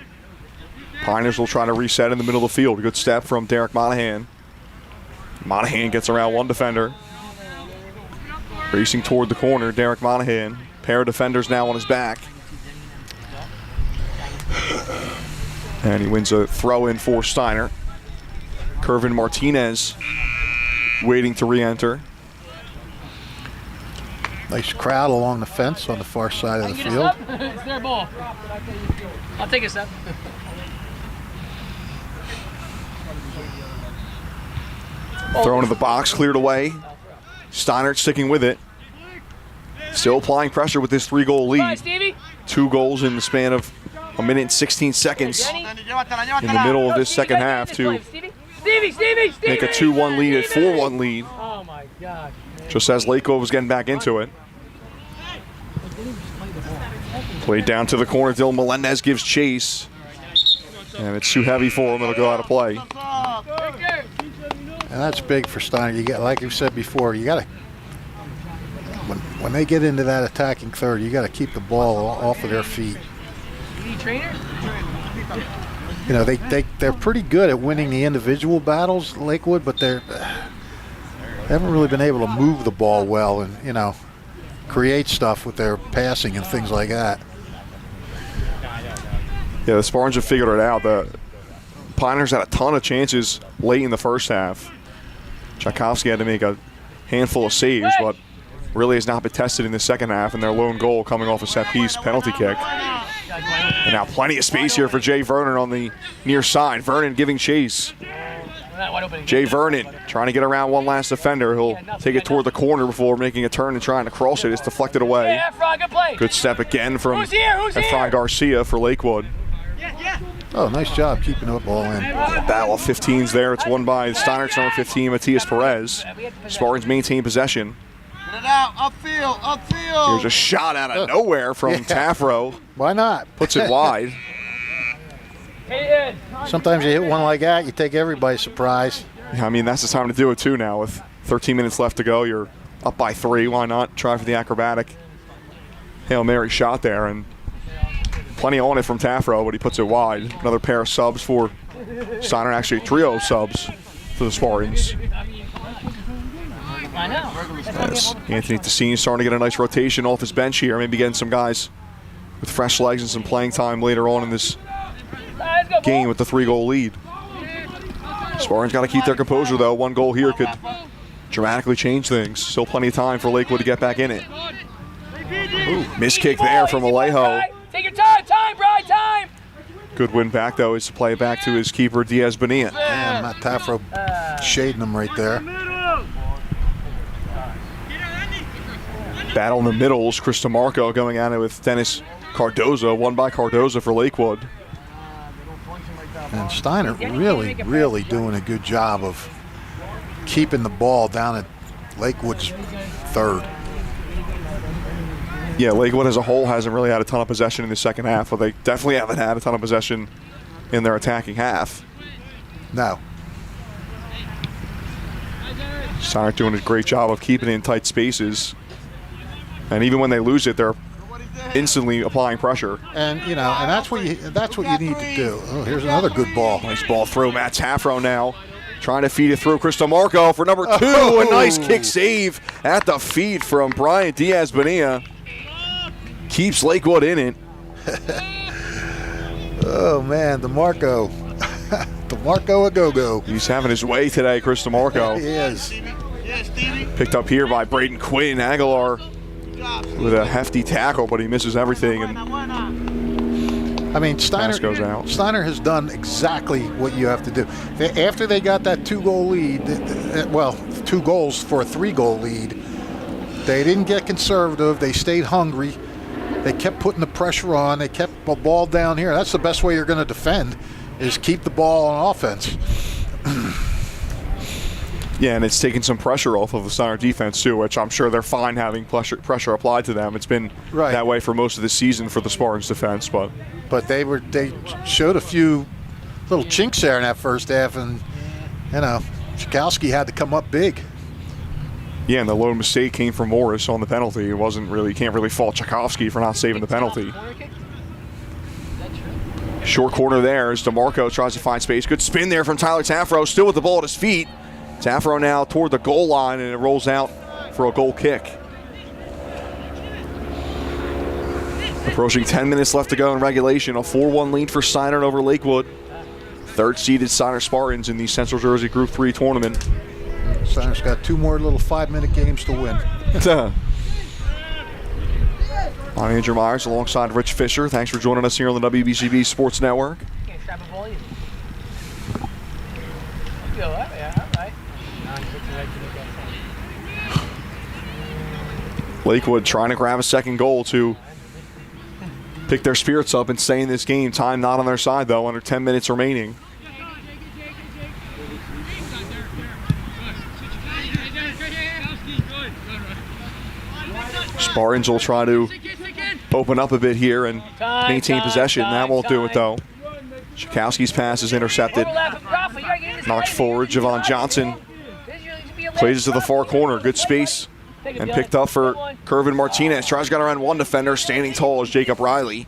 Piners will try to reset in the middle of the field. Good step from Derek Monahan. Monahan gets around one defender. Racing toward the corner, Derek Monahan. Pair of defenders now on his back. And he wins a throw-in for Steinert. Kervin Martinez waiting to re-enter. Nice crowd along the fence on the far side of the field. It's their ball. I'll take a step. Thrown to the box, cleared away. Steinert sticking with it. Still applying pressure with this 3-goal lead. 2 goals in the span of a minute and 16 seconds in the middle of this second half to make a 2-1 lead at 4-1 lead. Oh my God. Just as Lakewood was getting back into it. Played down to the corner. Dylan Melendez gives chase. And it's too heavy for him. It'll go out of play. And that's big for Steinert. You got, like you said before, you got to, when they get into that attacking third, you got to keep the ball off of their feet. You know, they're pretty good at winning the individual battles, Lakewood, but they haven't really been able to move the ball well and, you know, create stuff with their passing and things like that. Yeah, the Spartans have figured it out. The Piners had a ton of chances late in the first half. Tchaikovsky had to make a handful of saves, but really has not been tested in the second half, and their lone goal coming off a set-piece penalty kick. And now plenty of space here for Jay Vernon on the near side. Vernon giving chase. Jay Vernon trying to get around one last defender. He'll take it toward the corner before making a turn and trying to cross it. It's deflected away. Good step again from Efron Garcia for Lakewood. Oh, nice job keeping the ball in. Battle of 15s there. It's won by Steinert's number 15, Matias Perez. Spartans maintain possession. Get it out, upfield. Here's a shot out of nowhere from Tafro. Why not? Puts it wide. Sometimes you hit one like that, you take everybody by surprise. Yeah, I mean, that's the time to do it too now. With 13 minutes left to go, you're up by 3. Why not try for the acrobatic Hail Mary shot there? And plenty on it from Tafro, but he puts it wide. Another pair of subs for Steinert, actually a trio of subs for the Spartans. Yes. Anthony Tessine starting to get a nice rotation off his bench here. Maybe getting some guys with fresh legs and some playing time later on in this game with the 3-goal lead. Spartans got to keep their composure, though. 1 goal here could dramatically change things. Still plenty of time for Lakewood to get back in it. Ooh, missed kick there from Alejo. Take your time, Brian, time! Good win back, though, is to play it back to his keeper, Diaz Bonilla. And Matt Tafro shading him right there. Battle in the middles. Chris DeMarco going at it with Dennis Cardozo. Won by Cardozo for Lakewood. And Steinert really doing a good job of keeping the ball down at Lakewood's third. Yeah, Lakewood as a whole hasn't really had a ton of possession in the second half, but they definitely haven't had a ton of possession in their attacking half. No. Steinert doing a great job of keeping it in tight spaces. And even when they lose it, they're instantly applying pressure. And and that's what you need to do. Oh, here's another good ball. Nice ball through. Matt Tafro now trying to feed it through. Chris DeMarco for number 2. A nice kick save at the feet from Brian Diaz Bonilla. Keeps Lakewood in it. Oh man, DeMarco. DeMarco a go-go. He's having his way today, Chris DeMarco. He is. Picked up here by Braden Quinn. Aguilar with a hefty tackle, but he misses everything. And I mean, pass goes out. Steinert has done exactly what you have to do. After they got that 2-goal lead, 2 goals for a 3-goal lead, they didn't get conservative. They stayed hungry. They kept putting the pressure on. They kept the ball down here. That's the best way you're going to defend, is keep the ball on offense. Yeah, and it's taken some pressure off of the Steinert defense too, which I'm sure they're fine having pressure applied to them. It's been that way for most of the season for the Spartans defense, but they showed a few little chinks there in that first half, and Chikowski had to come up big. Yeah, and the lone mistake came from Morris on the penalty. It wasn't really, you can't really fault Tchaikovsky for not saving the penalty. Short corner there as DeMarco tries to find space. Good spin there from Tyler Tafro, still with the ball at his feet. Tafro now toward the goal line, and it rolls out for a goal kick. Approaching 10 minutes left to go in regulation. A 4-1 lead for Steinert over Lakewood. 3rd-seeded Steinert Spartans in the Central Jersey Group 3 tournament. Steinert's got 2 more little 5-minute games to win. I'm Andrew Myers alongside Rich Fisher. Thanks for joining us here on the WBCB Sports Network. Lakewood trying to grab a second goal to pick their spirits up and stay in this game. Time not on their side, though, under 10 minutes remaining. Spartans will try to open up a bit here and maintain possession. That won't do it, though. Chikowski's pass is intercepted. Knocked forward. Javon Johnson plays it to the far corner. Good space. And picked up for Kervin Martinez. Tries to get around one defender. Standing tall is Jacob Riley.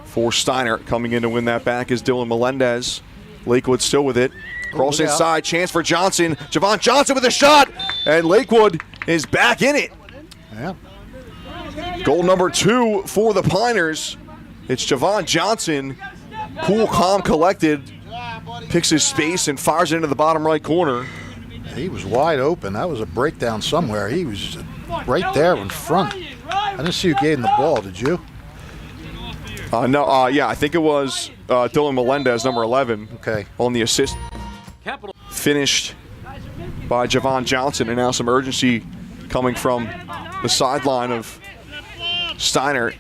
For Steinert, coming in to win that back is Dylan Melendez. Lakewood still with it. Cross inside. Chance for Johnson. Javon Johnson with a shot. And Lakewood is back in it. Yeah. Goal number 2 for the Piners. It's Javon Johnson. Cool, calm, collected. Picks his space and fires it into the bottom right corner. He was wide open. That was a breakdown somewhere. He was right there in front. I didn't see who gave him the ball, did you? Yeah, I think it was Dylan Melendez, number 11. Okay. On the assist. Finished by Javon Johnson, and now some urgency coming from the sideline of Steinert.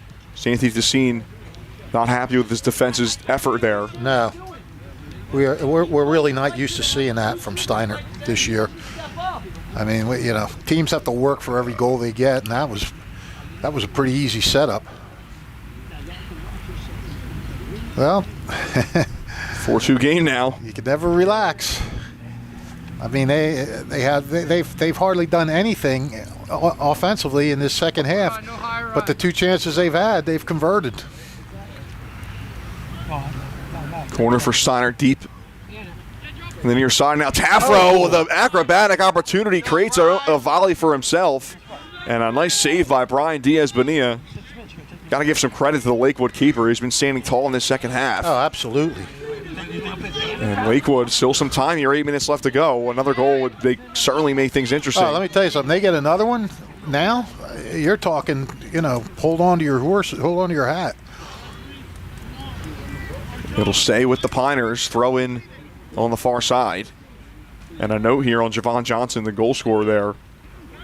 Anthony Tessine Not happy with his defense's effort there. No. We're really not used to seeing that from Steinert this year. I mean, teams have to work for every goal they get, and that was a pretty easy setup. Well, 4-2 game now. You can never relax. I mean, they've hardly done anything offensively in this second half, but the 2 chances they've had, they've converted. Corner for Steinert, deep in the near side. Now Tafro with an acrobatic opportunity creates a volley for himself, and a nice save by Brian Diaz-Bonilla. Got to give some credit to the Lakewood keeper. He's been standing tall in this second half. Oh, absolutely. And Lakewood, still some time here, 8 minutes left to go. Another goal would certainly make things interesting. Oh, let me tell you something. They get another one now, you're talking, hold on to your horse, hold on to your hat. It'll stay with the Piners. Throw in on the far side. And a note here on Javon Johnson, the goal scorer there.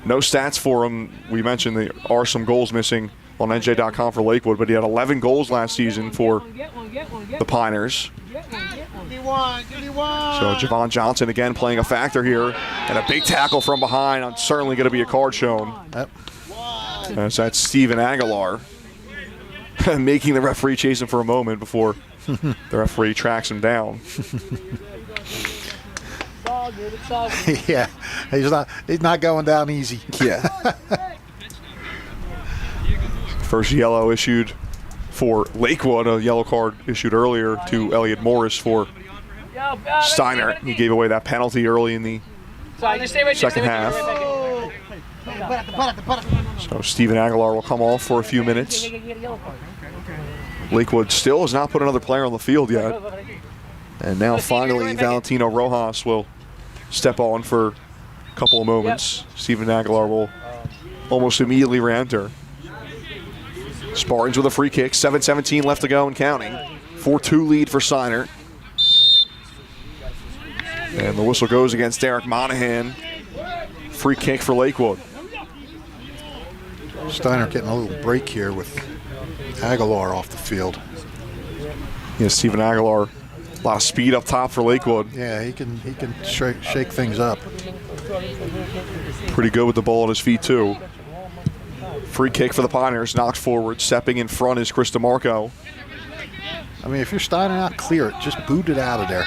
No stats for him. We mentioned there are some goals missing on NJ.com for Lakewood, but he had 11 goals last season for the Piners. So Javon Johnson again playing a factor here, and a big tackle from behind. I'm certainly going to be a card shown. Yep. As that's Steven Aguilar making the referee chase him for a moment before the referee tracks him down. Yeah, he's not going down easy. Yeah. First yellow issued for Lakewood, a yellow card issued earlier to Elliot Morris for Steinert. He gave away that penalty early in the second half. So Steven Aguilar will come off for a few minutes. Lakewood still has not put another player on the field yet. And now finally Valentino Rojas will step on for a couple of moments. Steven Aguilar will almost immediately re-enter. Spartans with a free kick, 7:17 left to go and counting. 4-2 lead for Steinert. And the whistle goes against Derek Monahan. Free kick for Lakewood. Steinert getting a little break here with Aguilar off the field. Yeah, Steven Aguilar, a lot of speed up top for Lakewood. Yeah, he can shake things up. Pretty good with the ball at his feet too. Free kick for the Piners, knocked forward. Stepping in front is Chris DeMarco. I mean, if you're Steinert out, clear it. Just boot it out of there.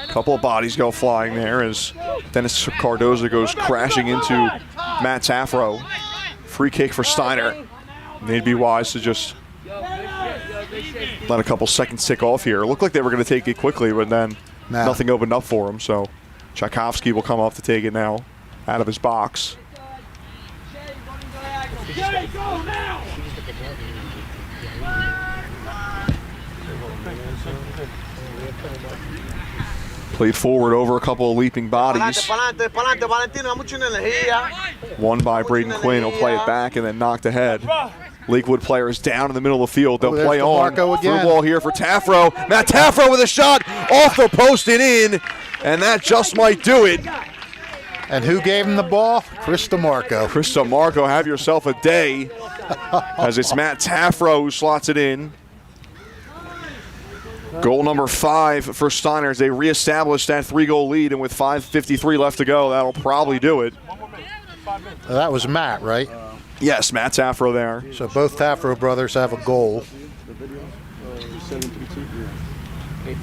A couple of bodies go flying there as Dennis Cardoza goes crashing into Matt Tafro. Free kick for Steinert. They'd be wise to just let a couple seconds tick off here. It looked like they were going to take it quickly, but then nothing opened up for him. So Tchaikovsky will come up to take it now out of his box. Played forward over a couple of leaping bodies. One by Braden Quinn. He'll play it back and then knocked ahead. Lakewood players down in the middle of the field. They'll play on. Through ball here for Tafro. Matt Tafro with a shot off the post and in. And that just might do it. And who gave him the ball? Chris DeMarco. Chris DeMarco, have yourself a day. As it's Matt Tafro who slots it in. Goal number 5 for Steinert as they reestablish that 3-goal lead, and with 5:53 left to go, that'll probably do it. That was Matt, right? Yes, Matt Tafro there. So both Tafro brothers have a goal.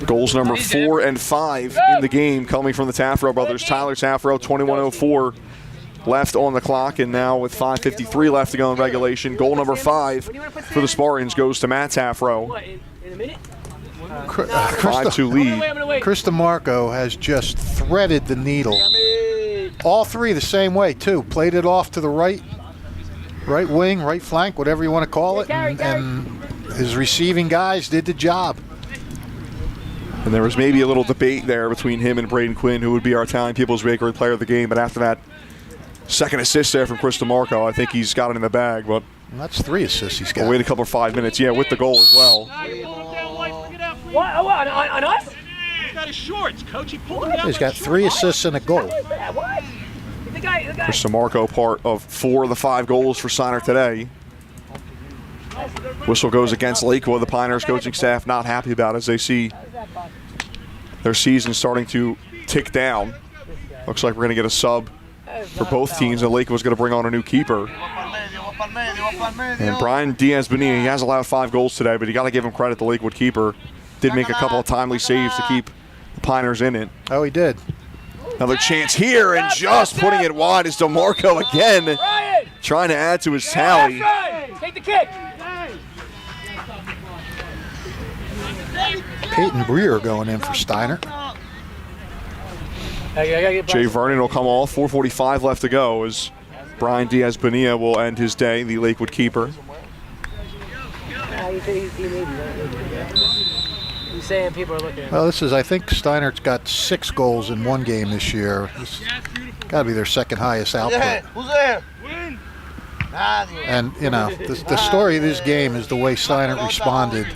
Goals number 4 and 5 in the game coming from the Tafro brothers. Tyler Tafro, 21:04 left on the clock, and now with 5:53 left to go in regulation, goal number 5 for the Spartans goes to Matt Tafro. 5-2 lead. Chris DeMarco has just threaded the needle. All three the same way, too. Played it off to the right wing, right flank, whatever you want to call it, and his receiving guys did the job. And there was maybe a little debate there between him and Braden Quinn, who would be our Italian People's Bakery player of the game, but after that second assist there from Chris DeMarco, I think he's got it in the bag. But that's 3 assists he's got. We'll wait a couple of 5 minutes, yeah, with the goal as well. What? On us? He's got his shorts, coach. He pulled it out. He's got 3 assists and a goal. What? The guy. Chris DeMarco, part of 4 of the 5 goals for Steinert today. Whistle goes against Lakewood. The Pinehurst coaching staff not happy about it as they see their season starting to tick down. Looks like we're going to get a sub for both teams, and Lakewood's going to bring on a new keeper. And Brian Diaz-Bonilla, he has allowed 5 goals today, but you got to give him credit. The Lakewood keeper did make a couple of timely saves to keep the Piners in it. Oh, he did. Another chance here, and just putting it wide is DeMarco again, trying to add to his tally. Take the kick. Peyton Breer going in for Steinert. Jay Vernon will come off. 4:45 left to go as Brian Diaz-Bonilla will end his day, the Lakewood keeper. He's saying people are looking. Well, this is, I think Steinert's got 6 goals in one game this year. This got to be their second highest output. Who's there? And, you know, the story of this game is the way Steinert responded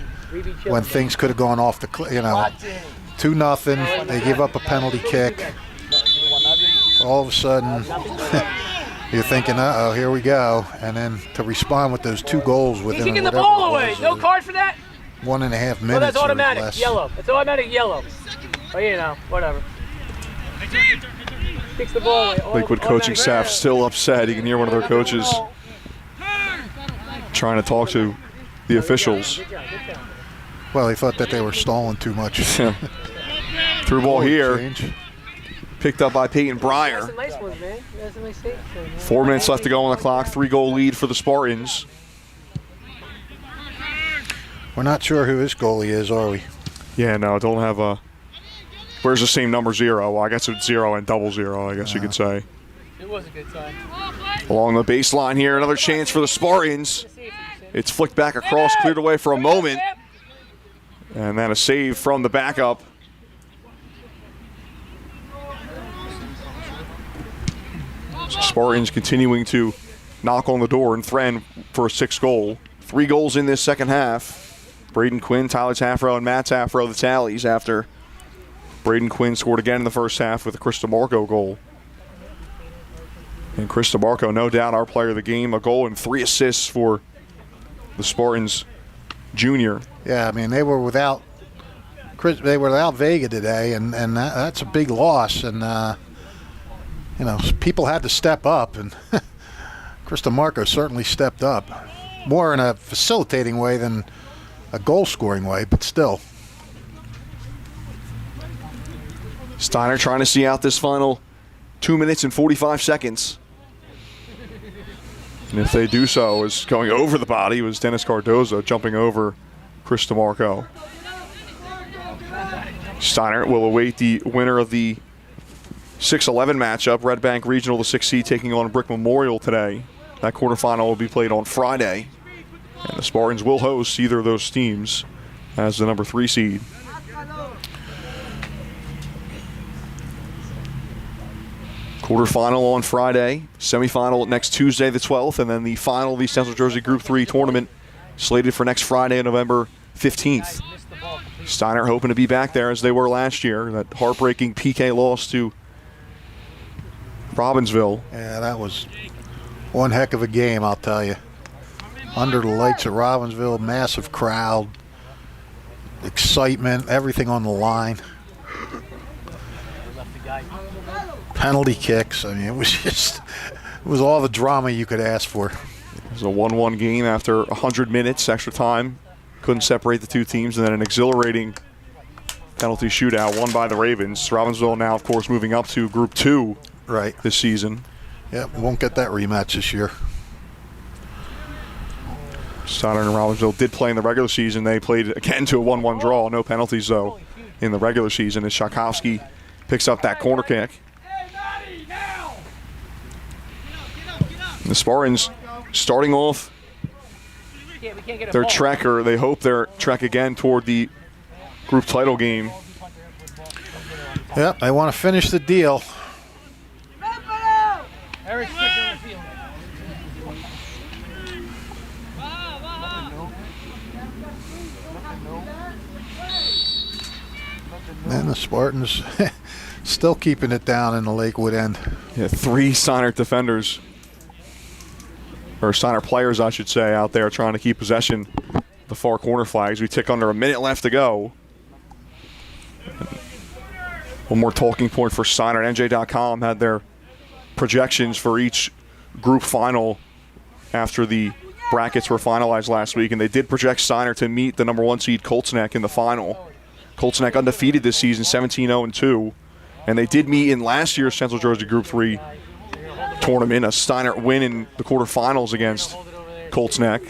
when things could have gone off the, 2-0. They give up a penalty kick. All of a sudden, you're thinking, uh-oh, here we go. And then to respond with those 2 goals within He's kicking the ball away. No card for that? 1.5 minutes. Well, that's automatic. Or less. Yellow. It's automatic yellow. Oh, you know, whatever. Kicks the ball away. Lakewood coaching staff still upset. You can hear one of their coaches trying to talk to the officials. Well, they thought that they were stalling too much. Through ball here. Change. Picked up by Peyton Breyer. Nice ones, man. 4 minutes left to go on the clock. 3-goal lead for the Spartans. We're not sure who his goalie is, are we? Yeah, no, don't have a. Where's the same number 0? Well, I guess it's 0 and 00, I guess you could say. It was a good time. Along the baseline here, another chance for the Spartans. It's flicked back across, cleared away for a moment. And then a save from the backup. Spartans continuing to knock on the door and threaten for a 6th goal. 3 goals in this second half. Braden Quinn, Tyler Taffro, and Matt Taffro the tallies after Braden Quinn scored again in the first half with a Chris DeMarco goal. And Chris DeMarco, no doubt our player of the game, a goal and 3 assists for the Spartans junior. Yeah, I mean, they were without Vega today, and that's a big loss. And, you know, people had to step up, and Chris DeMarco certainly stepped up. More in a facilitating way than a goal-scoring way, but still. Steiner trying to see out this final 2 minutes and 45 seconds. And if they do so, is going over the body was Dennis Cardozo jumping over Chris DeMarco. Steiner will await the winner of the 6-11 matchup. Red Bank Regional, the 6th seed, taking on Brick Memorial today. That quarterfinal will be played on Friday. And the Spartans will host either of those teams as the number 3 seed. Quarterfinal on Friday, semifinal next Tuesday the 12th, and then the final of the Central Jersey Group 3 tournament slated for next Friday, November 15th. Steiner hoping to be back there as they were last year. That heartbreaking PK loss to Robbinsville. Yeah, that was one heck of a game, I'll tell you. Under the lights at Robbinsville, massive crowd, excitement, everything on the line. Penalty kicks. I mean, it was all the drama you could ask for. It was a 1-1 game after 100 minutes, extra time. Couldn't separate the two teams, and then an exhilarating penalty shootout won by the Ravens. Robbinsville now, of course, moving up to Group 2 this season. Yep, won't get that rematch this year. Steiner and Robbinsville did play in the regular season. They played again to a 1-1 draw. No penalties, though, in the regular season as Shakowski picks up that corner kick. The Spartans starting off their trek, or they hope their trek again toward the group title game. Yep, they want to finish the deal. And the Spartans still keeping it down in the Lakewood end. Yeah, 3 Steinert defenders or Steinert players, I should say, out there trying to keep possession of the far corner flags. We tick under a minute left to go. One more talking point for Steinert. NJ.com had their projections for each group final after the brackets were finalized last week, and they did project Steinert to meet the number 1 seed Colts Neck in the final. Colts Neck undefeated this season, 17-0-2, and they did meet in last year's Central Jersey Group 3 tournament, a Steinert win in the quarterfinals against Colts Neck.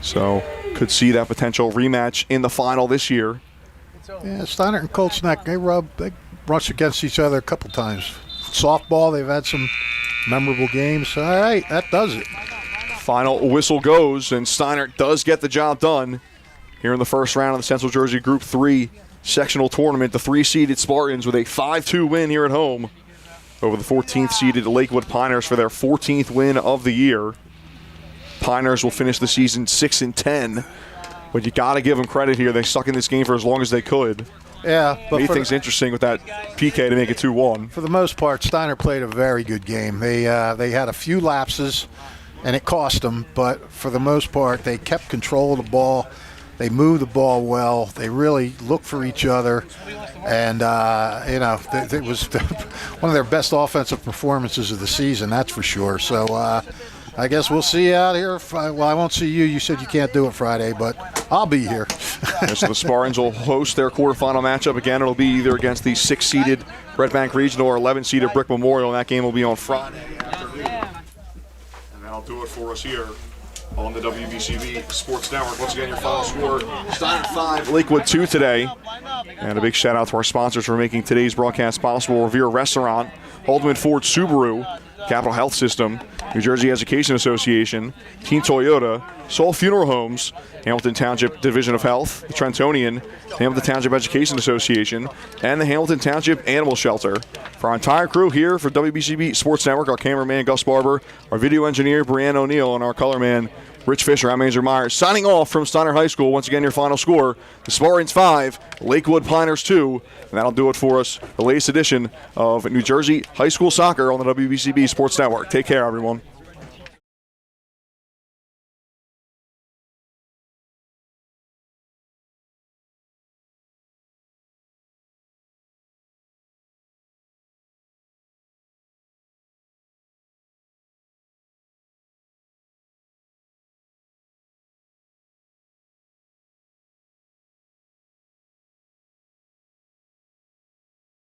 So could see that potential rematch in the final this year. Yeah, Steinert and Colts Neck, they rush against each other a couple times. Softball, they've had some memorable games. All right, that does it. Final whistle goes, and Steinert does get the job done here in the first round of the Central Jersey Group 3 sectional tournament. The 3-seeded Spartans with a 5-2 win here at home over the 14th-seeded Lakewood Piners for their 14th win of the year. Piners will finish the season 6-10, but you got to give them credit here. They stuck in this game for as long as they could. Yeah, but made things interesting with that PK to make it 2-1. For the most part, Steinert played a very good game. They had a few lapses, and it cost them. But for the most part, they kept control of the ball. They moved the ball well. They really looked for each other, and it was one of their best offensive performances of the season. That's for sure. So I guess we'll see you out here. Well, I won't see you. You said you can't do it Friday, but I'll be here. So the Spartans will host their quarterfinal matchup again. It'll be either against the 6-seeded Red Bank Regional or 11-seeded Brick Memorial, and that game will be on Friday afternoon. And that'll do it for us here on the WBCB Sports Network. Once again, your final score, Steinert 5, Lakewood 2 today. And a big shout out to our sponsors for making today's broadcast possible: Revere Restaurant, Haldeman Ford Subaru, Capital Health System, New Jersey Education Association, Team Toyota, Soul Funeral Homes, Hamilton Township Division of Health, the Trentonian, Hamilton Township Education Association, and the Hamilton Township Animal Shelter. For our entire crew here for WBCB Sports Network, our cameraman Gus Barber, our video engineer Brianne O'Neill, and our color man Rich Fisher, I'm Andrew Myers, signing off from Steinert High School. Once again, your final score, the Spartans 5, Lakewood Piners 2, and that'll do it for us, the latest edition of New Jersey High School Soccer on the WBCB Sports Network. Take care, everyone.